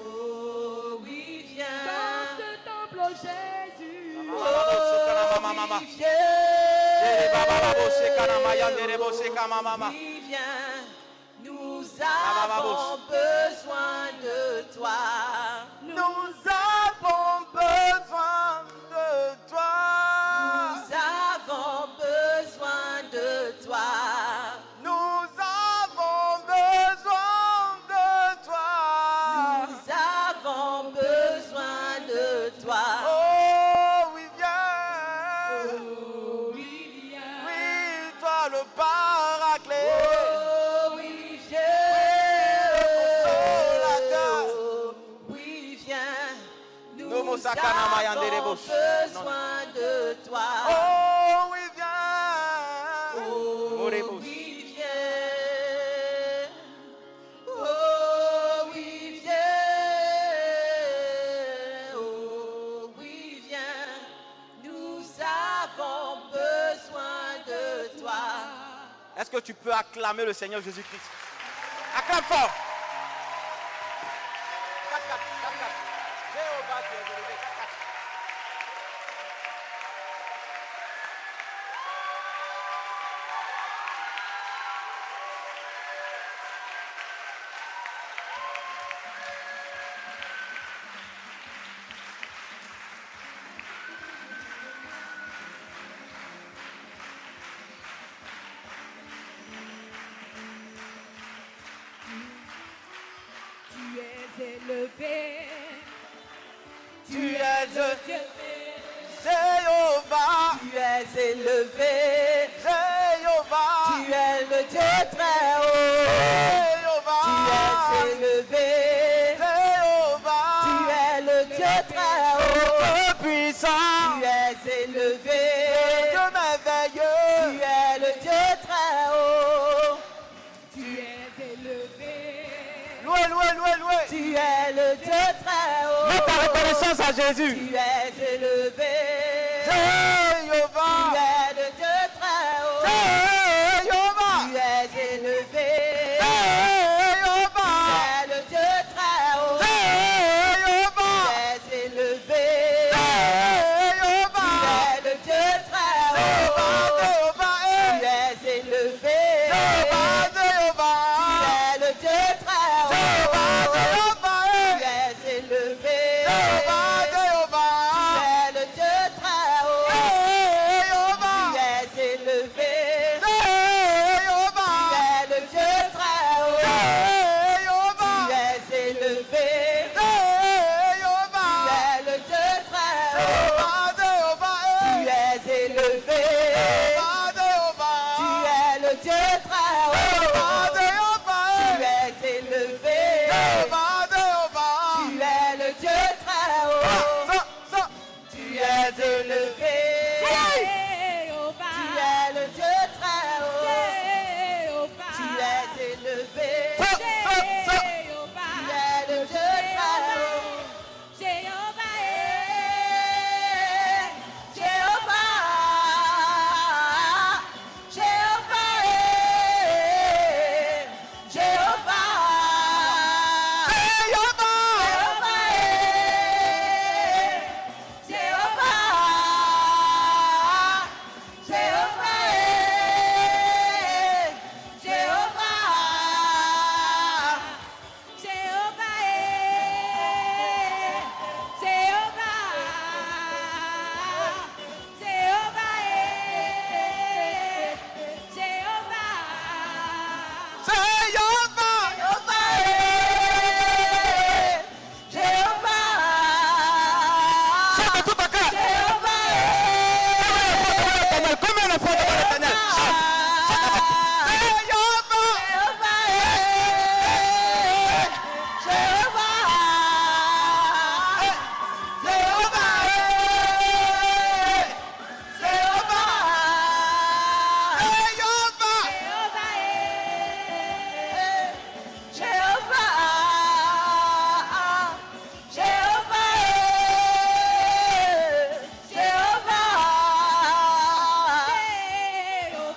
Oh oui, viens.
dans ce temple, Jésus.
Mama, osakana mama, mama. Baba, baba, osakana mayande rebo sekama mama.
Oui, viens. Nous avons besoin de toi.
Nous avons besoin de toi.
Nous avons besoin de toi.
Nous avons besoin de toi.
Nous avons besoin de
Sakana Mayanderebo.
besoin de toi.
Oh oui, viens.
Oh
Morebo.
oui, viens. Oh oui, viens. Oh oui, viens. Nous avons besoin de toi.
Est-ce que tu peux acclamer le Seigneur Jésus-Christ? Acclame fort. Jéhovah, tu es élevé.
Tu es élevé.
Tu es
Dieu
Jéhovah.
Tu es élevé.
Jéhovah.
Tu es le Dieu très haut.
Jéhovah.
Tu es élevé.
Jéhovah.
Tu es le Dieu très haut.
Dieu puissant.
Tu es élevé.
Dieu merveilleux.
Tu es le Dieu très haut.
Tu es élevé.
Loué, loué, loué, loué.
Tu es le Dieu très haut.
Mets ta reconnaissance à Jésus.
Tu es élevé. Tu
Jéhovah.
es le Dieu très haut.
Jéhovah.
Tu es élevé.
Jéhovah.
Tu es le Dieu très haut. Tu
Jéhovah.
es élevé.
Jéhovah.
Tu es le Dieu très haut.
Jéhovah.
Tu es élevé.
Jéhovah.
Tu es le Dieu très haut.
Jéhovah.
Tu es élevé.
Jéhovah.
Tu es le Dieu très haut.
Jéhovah.
Tu es élevé.
Jéhovah.
Tu es le Dieu très haut.
Jéhovah.
Tu es élevé.
Jéhovah.
Tu es le Dieu très haut. Tu es élevé. Tu es le Dieu très haut. Tu es élevé. Tu es le Dieu très haut. Tu es élevé.
Jéhovah.
Tu es le Dieu très haut.
Jéhovah.
Tu es élevé.
Jéhovah.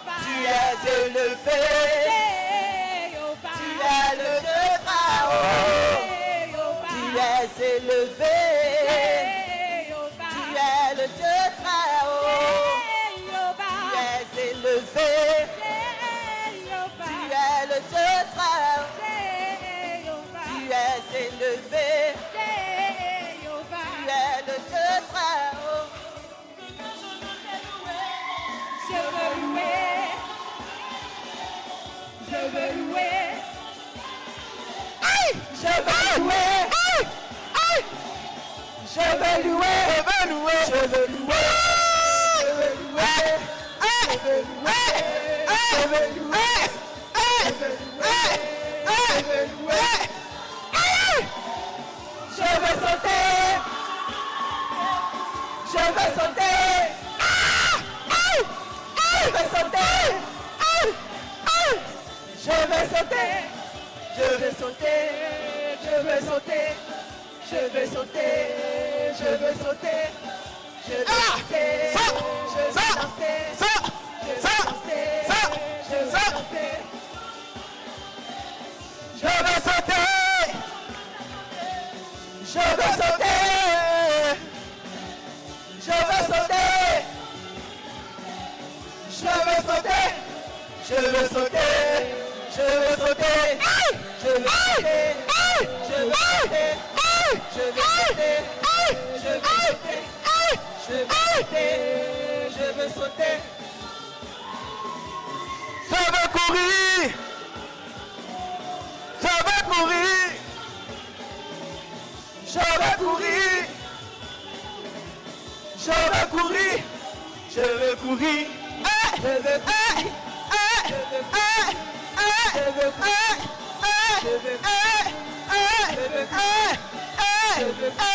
Tu es le Dieu très haut.
Jéhovah.
élevé. Tu es le Dieu très haut. Tu es élevé. Tu es le Dieu très haut. Tu es élevé. Tu es le Dieu très haut.
Je veux louer. Je veux louer.
Je veux louer. Je veux louer. Je veux louer. Je veux louer. Je veux louer. Je veux louer. Je veux louer. Je veux sauter. sauter. Je vais sauter. Je vais sauter. Je vais sauter. Je vais sauter. Je vais sauter. Je vais danser. Je vais danser. Je vais danser. Je vais danser. Je vais sauter. Je vais sauter. Je vais sauter. Je vais sauter. Je vais sauter. Je vais sauter. Je vais sauter. Je vais sauter. Je vais sauter. Je vais sauter. Je vais sauter. Je vais sauter. Je vais courir. Je vais courir. Je vais courir. Je vais courir. Je vais courir. Je vais courir. Je vais courir. Je vais courir. Je vais courir. Je vais courir. Je vais courir. Je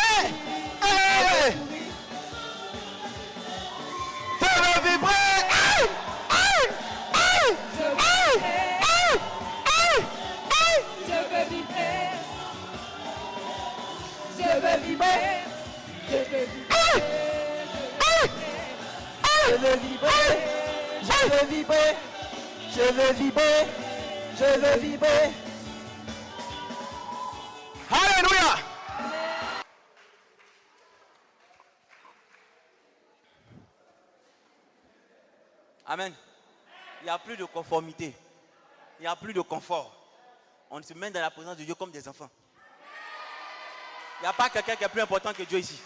vais vibrer. Je veux vibrer. Je veux vibrer. Je veux vibrer. Je veux vibrer. Je veux vibrer. Je veux vibrer. Je veux vibrer.
Alléluia. Amen. Il n'y a plus de conformité. Il n'y a plus de confort. On se met dans la présence de Dieu comme des enfants. Il n'y a pas quelqu'un qui est plus important que Dieu ici.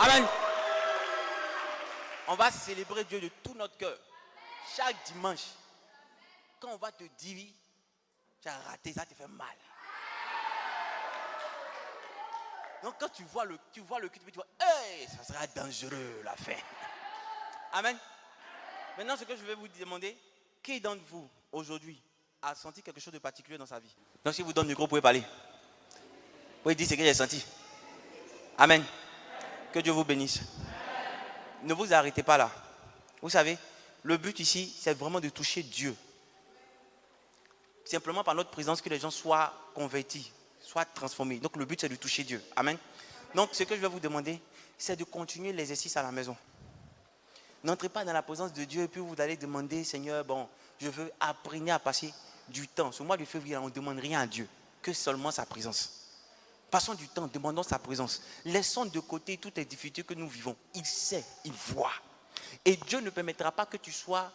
Amen. On va célébrer Dieu de tout notre cœur. Chaque dimanche, quand on va te dire, tu as raté, ça te fait mal. Donc quand tu vois le culte, tu vois, hey, ça sera dangereux la fin. Amen. Maintenant, ce que je vais vous demander, qui d'entre vous, aujourd'hui, a senti quelque chose de particulier dans sa vie? Donc si je vous donne le micro, vous pouvez parler. Vous pouvez dire ce que j'ai senti. Amen. Que Dieu vous bénisse. Ne vous arrêtez pas là. Vous savez, le but ici, c'est vraiment de toucher Dieu. Simplement par notre présence, que les gens soient convertis, soient transformés. Donc le but, c'est de toucher Dieu. Amen. Donc ce que je vais vous demander, c'est de continuer l'exercice à la maison. N'entrez pas dans la présence de Dieu et puis vous allez demander, Seigneur, bon, je veux apprendre à passer du temps. Ce mois de février, on ne demande rien à Dieu, que seulement sa présence. Passons du temps, demandons sa présence. Laissons de côté toutes les difficultés que nous vivons. Il sait, il voit. Et Dieu ne permettra pas que tu sois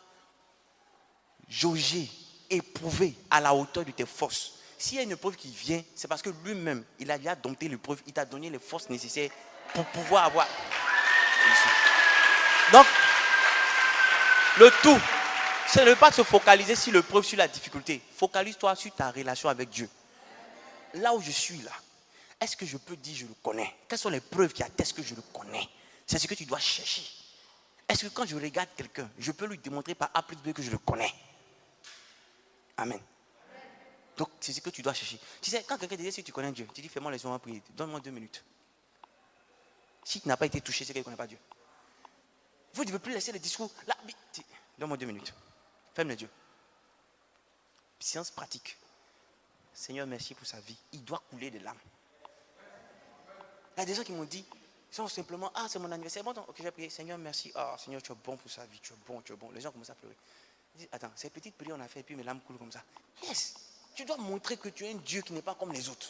jaugé, éprouvé à la hauteur de tes forces. S'il y a une épreuve qui vient, c'est parce que lui-même, il a déjà dompté l'épreuve, il t'a donné les forces nécessaires pour pouvoir avoir. Donc, le tout, c'est de ne pas se focaliser sur l'épreuve, sur la difficulté. Focalise-toi sur ta relation avec Dieu. Là où je suis là, est-ce que je peux dire je le connais? Quelles sont les preuves qui attestent que je le connais? C'est ce que tu dois chercher. Est-ce que quand je regarde quelqu'un, je peux lui démontrer par A plus B que je le connais? Amen. Donc, c'est ce que tu dois chercher. Tu sais, quand quelqu'un te dit si tu connais Dieu, tu dis fais-moi les à prier, donne-moi 2 minutes. Si tu n'as pas été touché, c'est qu'il ne connaît pas Dieu. Vous ne devez plus laisser les discours. Là, donne-moi 2 minutes. Ferme les yeux. Science pratique. Seigneur, merci pour sa vie. Il doit couler de larmes. Il y a des gens qui m'ont dit, simplement, c'est mon anniversaire. Bon, ok, j'ai prié. Seigneur, merci. Seigneur, tu es bon pour sa vie. Tu es bon, tu es bon. Les gens commencent à pleurer. Ils disent, attends, ces petites prières on a fait, et puis mes larmes coulent comme ça. Yes. Tu dois montrer que tu es un Dieu qui n'est pas comme les autres.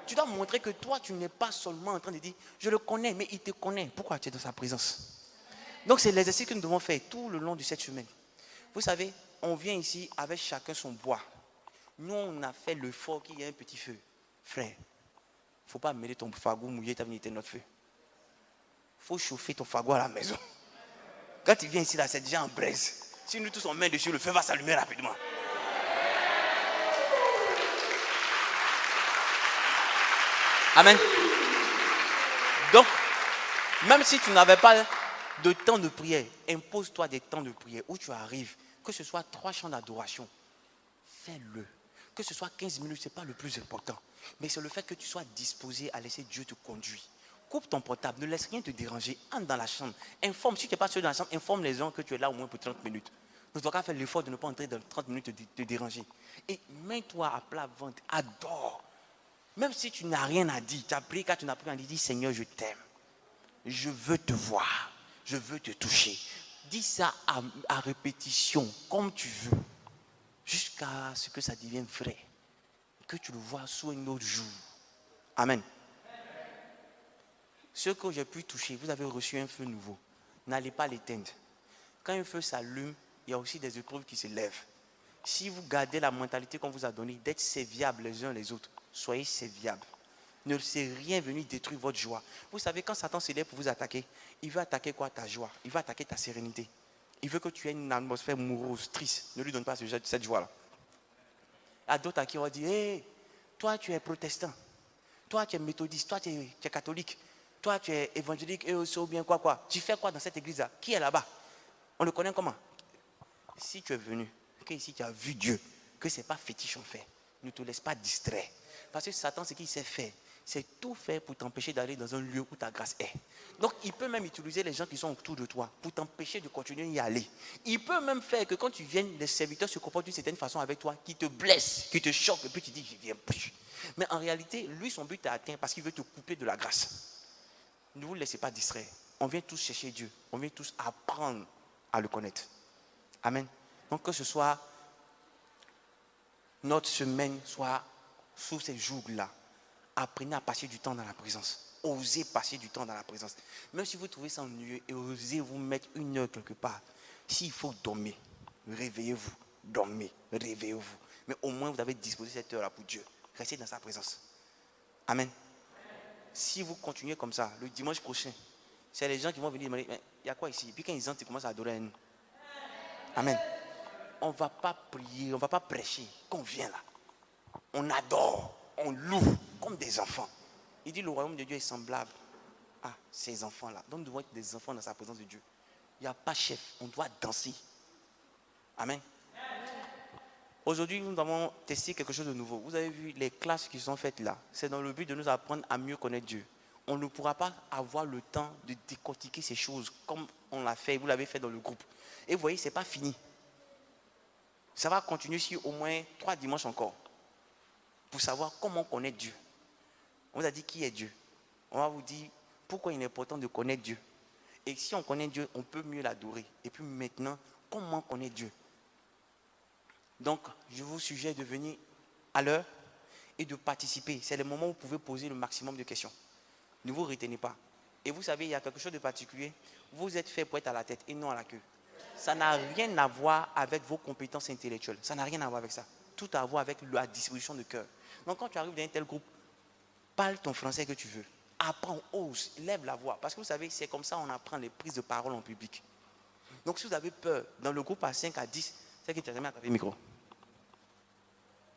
Tu dois montrer que toi, tu n'es pas seulement en train de dire, je le connais, mais il te connaît. Pourquoi tu es dans sa présence? Donc, c'est l'exercice que nous devons faire tout le long de cette semaine. Vous savez, on vient ici avec chacun son bois. Nous, on a fait l'effort qu'il y ait un petit feu. Frère, il ne faut pas mêler ton fagot mouillé, tu as venu éteindre notre feu. Il faut chauffer ton fagot à la maison. Quand tu viens ici, là, c'est déjà en braise. Si nous tous on met dessus, le feu va s'allumer rapidement. Amen. Donc, même si tu n'avais pas de temps de prière, impose-toi des temps de prière où tu arrives, que ce soit 3 chants d'adoration. Fais-le. Que ce soit 15 minutes, ce n'est pas le plus important. Mais c'est le fait que tu sois disposé à laisser Dieu te conduire. Coupe ton portable, ne laisse rien te déranger. Entre dans la chambre. Informe, si tu n'es pas seul dans la chambre, informe les gens que tu es là au moins pour 30 minutes. Ne dois pas faire l'effort de ne pas entrer dans 30 minutes te déranger. Et mets-toi à plat ventre, adore. Même si tu n'as rien à dire, tu as prié, quand tu n'as pas rien à dire, dis Seigneur, je t'aime. Je veux te voir. Je veux te toucher. Dis ça à répétition, comme tu veux. Jusqu'à ce que ça devienne vrai. Que tu le vois sous un autre jour. Amen. Ce que j'ai pu toucher, vous avez reçu un feu nouveau. N'allez pas l'éteindre. Quand un feu s'allume, il y a aussi des épreuves qui se lèvent. Si vous gardez la mentalité qu'on vous a donnée d'être serviables les uns les autres, soyez serviables. Ne laissez rien venir détruire votre joie. Vous savez, quand Satan se lève pour vous attaquer, il veut attaquer quoi? Ta joie. Il veut attaquer ta sérénité. Il veut que tu aies une atmosphère morose, triste. Ne lui donne pas cette joie-là. Il y a d'autres à qui on va dire, hey, toi tu es protestant, toi tu es méthodiste, toi tu es catholique, toi tu es évangélique et aussi ou bien quoi. Tu fais quoi dans cette église-là? Qui est là-bas? On le connaît comment? Si tu es venu, que ici tu as vu Dieu, que ce n'est pas fétiche en fait, ne te laisse pas distraire. Parce que Satan, ce qu'il sait faire, c'est tout faire pour t'empêcher d'aller dans un lieu où ta grâce est. Donc, il peut même utiliser les gens qui sont autour de toi pour t'empêcher de continuer à y aller. Il peut même faire que quand tu viennes, les serviteurs se comportent d'une certaine façon avec toi, qui te blesse, qui te choque, et puis tu dis, je ne viens plus. Mais en réalité, lui, son but est atteint parce qu'il veut te couper de la grâce. Ne vous laissez pas distraire. On vient tous chercher Dieu. On vient tous apprendre à le connaître. Amen. Donc, que ce soit notre semaine, soit sous ces jours-là, apprenez à passer du temps dans la présence. Osez passer du temps dans la présence. Même si vous trouvez ça ennuyeux, et osez vous mettre 1 heure quelque part. S'il faut dormir, réveillez-vous. Dormez, réveillez-vous. Mais au moins, vous avez disposé cette heure-là pour Dieu. Restez dans sa présence. Amen. Si vous continuez comme ça, le dimanche prochain, c'est les gens qui vont venir demander, mais il y a quoi ici? Puis quand ils entrent, ils commencent à adorer à nous. Amen. On ne va pas prier, on ne va pas prêcher. Quand on vient là, on adore, on loue comme des enfants. Il dit le royaume de Dieu est semblable à ces enfants-là. Donc nous devons être des enfants dans sa présence de Dieu. Il n'y a pas chef, on doit danser. Amen. Aujourd'hui, nous avons testé quelque chose de nouveau. Vous avez vu les classes qui sont faites là. C'est dans le but de nous apprendre à mieux connaître Dieu. On ne pourra pas avoir le temps de décortiquer ces choses comme on l'a fait, vous l'avez fait dans le groupe. Et vous voyez, ce n'est pas fini. Ça va continuer sur au moins 3 dimanches encore. Pour savoir comment connaître Dieu. On vous a dit qui est Dieu. On va vous dire pourquoi il est important de connaître Dieu. Et si on connaît Dieu, on peut mieux l'adorer. Et puis maintenant, comment connaître Dieu? Donc, je vous suggère de venir à l'heure et de participer. C'est le moment où vous pouvez poser le maximum de questions. Ne vous retenez pas. Et vous savez, il y a quelque chose de particulier. Vous êtes fait pour être à la tête et non à la queue. Ça n'a rien à voir avec vos compétences intellectuelles. Ça n'a rien à voir avec ça. Tout à voir avec la disposition de cœur. Donc, quand tu arrives dans un tel groupe, parle ton français que tu veux. Apprends, ose, lève la voix. Parce que vous savez, c'est comme ça qu'on apprend les prises de parole en public. Donc, si vous avez peur, dans le groupe à 5 à 10, c'est que tu n'as jamais attrapé le micro.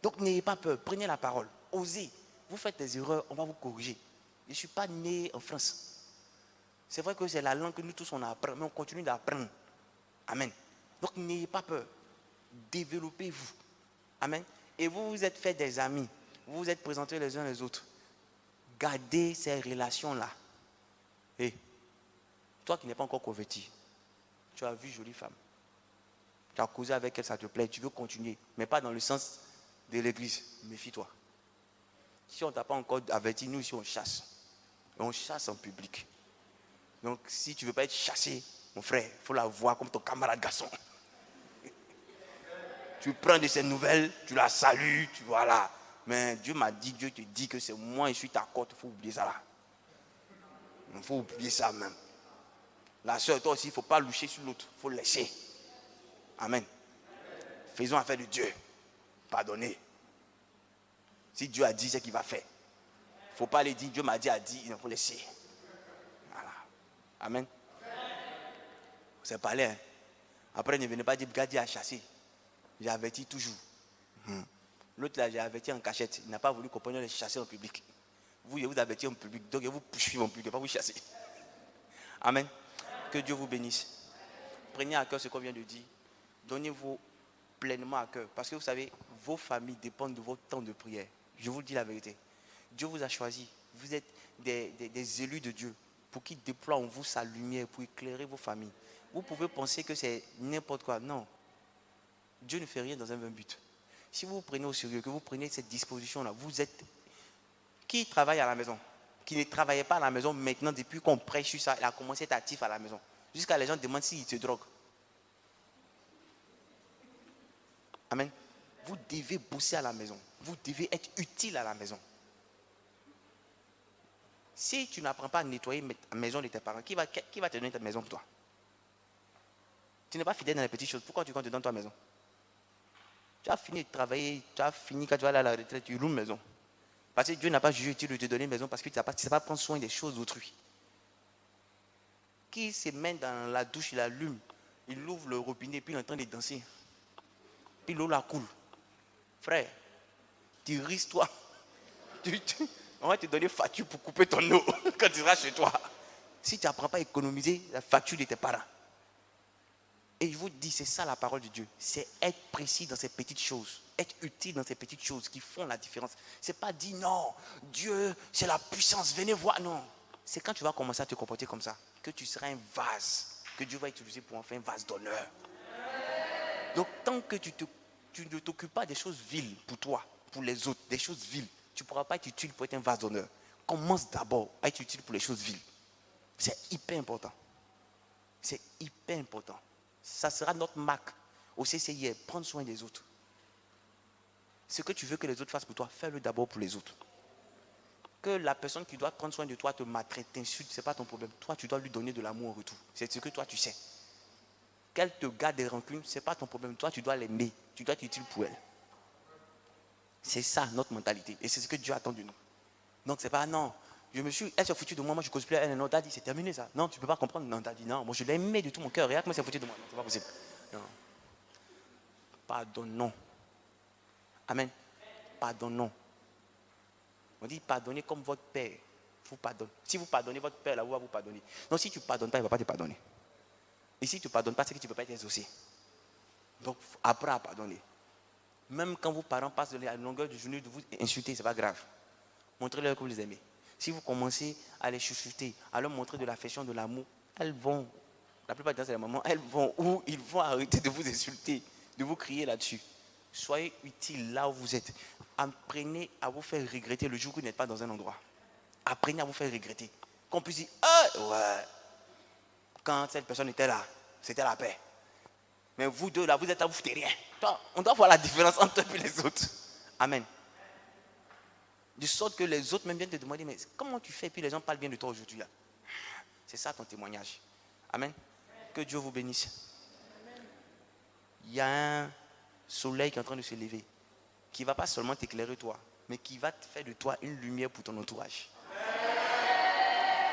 Donc, n'ayez pas peur. Prenez la parole. Osez. Vous faites des erreurs, on va vous corriger. Je ne suis pas né en France. C'est vrai que c'est la langue que nous tous on apprend, mais on continue d'apprendre. Amen. Donc, n'ayez pas peur. Développez-vous. Amen. Et vous vous êtes fait des amis. Vous vous êtes présentés les uns les autres. Gardez ces relations-là. Et toi qui n'es pas encore converti, tu as vu une jolie femme. Tu as causé avec elle, ça te plaît. Tu veux continuer, mais pas dans le sens de l'église. Méfie-toi. Si on ne t'a pas encore averti, nous ici on chasse. Et on chasse en public. Donc si tu ne veux pas être chassé, mon frère, il faut la voir comme ton camarade garçon. Tu prends de ses nouvelles, tu la salues, tu vois là. Mais Dieu m'a dit, Dieu te dit que c'est moi, je suis ta côte, il faut oublier ça là. Il faut oublier ça même. La soeur, toi aussi, il ne faut pas loucher sur l'autre, il faut laisser. Amen. Faisons affaire de Dieu. Pardonnez. Si Dieu a dit, c'est qu'il va faire. Il ne faut pas aller dire, Dieu m'a dit, il faut laisser. Voilà. Amen. C'est parlé. Hein? Après, ne venez pas dire, Gadi a chassé. J'ai averti toujours. L'autre là, j'ai averti en cachette. Il n'a pas voulu comprendre les chasser en public. Vous, il vous avertit en public. Donc, il vous poursuivre en public. Il ne va pas vous chasser. Amen. Que Dieu vous bénisse. Prenez à cœur ce qu'on vient de dire. Donnez-vous pleinement à cœur. Parce que vous savez, vos familles dépendent de votre temps de prière. Je vous dis la vérité. Dieu vous a choisi. Vous êtes des élus de Dieu pour qu'il déploie en vous sa lumière pour éclairer vos familles. Vous pouvez penser que c'est n'importe quoi. Non. Dieu ne fait rien dans un vain but. Si vous vous prenez au sérieux, que vous prenez cette disposition-là, vous êtes... Qui travaille à la maison? Qui ne travaillait pas à la maison maintenant, depuis qu'on prêche sur ça, il a commencé à être actif à la maison. Jusqu'à les gens demandent s'il se drogue. Amen. Vous devez bosser à la maison. Vous devez être utile à la maison. Si tu n'apprends pas à nettoyer la maison de tes parents, qui va te donner ta maison pour toi? Tu n'es pas fidèle dans les petites choses. Pourquoi tu comptes dans ta maison? Tu as fini de travailler, tu as fini quand tu vas aller à la retraite, tu loues une maison. Parce que Dieu n'a pas jugé utile de te donner une maison parce que tu ne sais pas prendre soin des choses d'autrui. Qui se met dans la douche, il allume, il ouvre le robinet, puis il est en train de danser. Puis l'eau la coule. Frère, tu risques toi. On va te donner facture pour couper ton eau quand tu seras chez toi. Si tu n'apprends pas à économiser la facture de tes parents. Et je vous dis, c'est ça la parole de Dieu. C'est être précis dans ces petites choses. Être utile dans ces petites choses qui font la différence. Ce n'est pas dire non, Dieu, c'est la puissance, venez voir. Non. C'est quand tu vas commencer à te comporter comme ça que tu seras un vase que Dieu va utiliser pour en faire un vase d'honneur. Donc, tant que tu ne t'occupes pas des choses viles pour toi, pour les autres, des choses viles, tu ne pourras pas être utile pour être un vase d'honneur. Commence d'abord à être utile pour les choses viles. C'est hyper important. C'est hyper important. Ça sera notre marque au CCIR, prendre soin des autres. Ce que tu veux que les autres fassent pour toi, fais-le d'abord pour les autres. Que la personne qui doit prendre soin de toi te maltraite, t'insulte, ce n'est pas ton problème. Toi, tu dois lui donner de l'amour en retour. C'est ce que toi, tu sais. Qu'elle te garde des rancunes, ce n'est pas ton problème. Toi, tu dois l'aimer. Tu dois être utile pour elle. C'est ça, notre mentalité. Et c'est ce que Dieu attend de nous. Donc, ce n'est pas non. Elle s'est foutue de moi, moi je cause plus. Elle, non, t'as dit, c'est terminé ça. Non, tu ne peux pas comprendre. Non, t'as dit, non, moi je l'aimais de tout mon cœur. Regarde comment elle s'est foutue de moi. Non, c'est pas possible. Non. Pardonnons. Amen. Pardonnons. On dit pardonnez comme votre Père vous pardonne. Si vous pardonnez votre Père, là, où va vous pardonner. Donc si tu ne pardonnes pas, il ne va pas te pardonner. Et si tu ne pardonnes pas, c'est que tu ne peux pas être exaucé. Donc apprends à pardonner. Même quand vos parents passent à la longueur de journée de vous insulter, ce n'est pas grave. Montrez-leur que vous les aimez. Si vous commencez à les chuchoter, à leur montrer de l'affection, de l'amour, elles vont, la plupart du temps c'est les mamans, elles vont où ils vont arrêter de vous insulter, de vous crier là-dessus. Soyez utiles là où vous êtes. Apprenez à vous faire regretter le jour où vous n'êtes pas dans un endroit. Apprenez à vous faire regretter. Qu'on puisse dire, ouais, quand cette personne était là, c'était la paix. Mais vous deux là, vous êtes là, vous ne foutez rien. On doit voir la différence entre eux et les autres. Amen. De sorte que les autres même viennent te demander, mais comment tu fais? Et puis les gens parlent bien de toi aujourd'hui là. C'est ça ton témoignage. Amen. Que Dieu vous bénisse. Il y a un soleil qui est en train de se lever, qui ne va pas seulement t'éclairer toi, mais qui va te faire de toi une lumière pour ton entourage.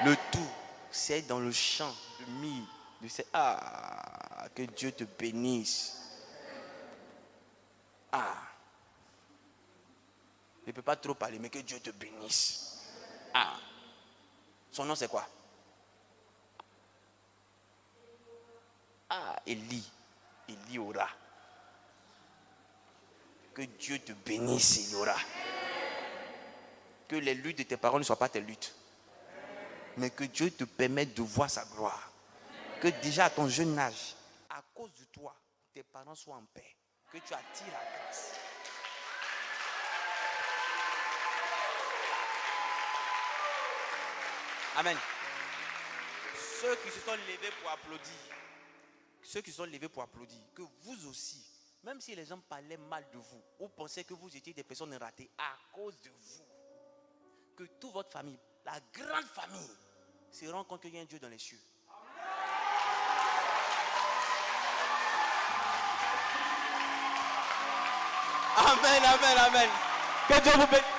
Le tout, c'est dans le champ de mille, de ces... que Dieu te bénisse. Je ne peux pas trop parler, mais que Dieu te bénisse. Son nom c'est quoi? Élie. Élie aura. Que Dieu te bénisse, Élie aura. Que les luttes de tes parents ne soient pas tes luttes. Mais que Dieu te permette de voir sa gloire. Que déjà à ton jeune âge, à cause de toi, tes parents soient en paix. Que tu attires la grâce. Amen. Ceux qui se sont levés pour applaudir, que vous aussi, même si les gens parlaient mal de vous, ou pensaient que vous étiez des personnes ratées à cause de vous, que toute votre famille, la grande famille, se rend compte qu'il y a un Dieu dans les cieux. Amen, amen, amen. Que Dieu vous bénisse.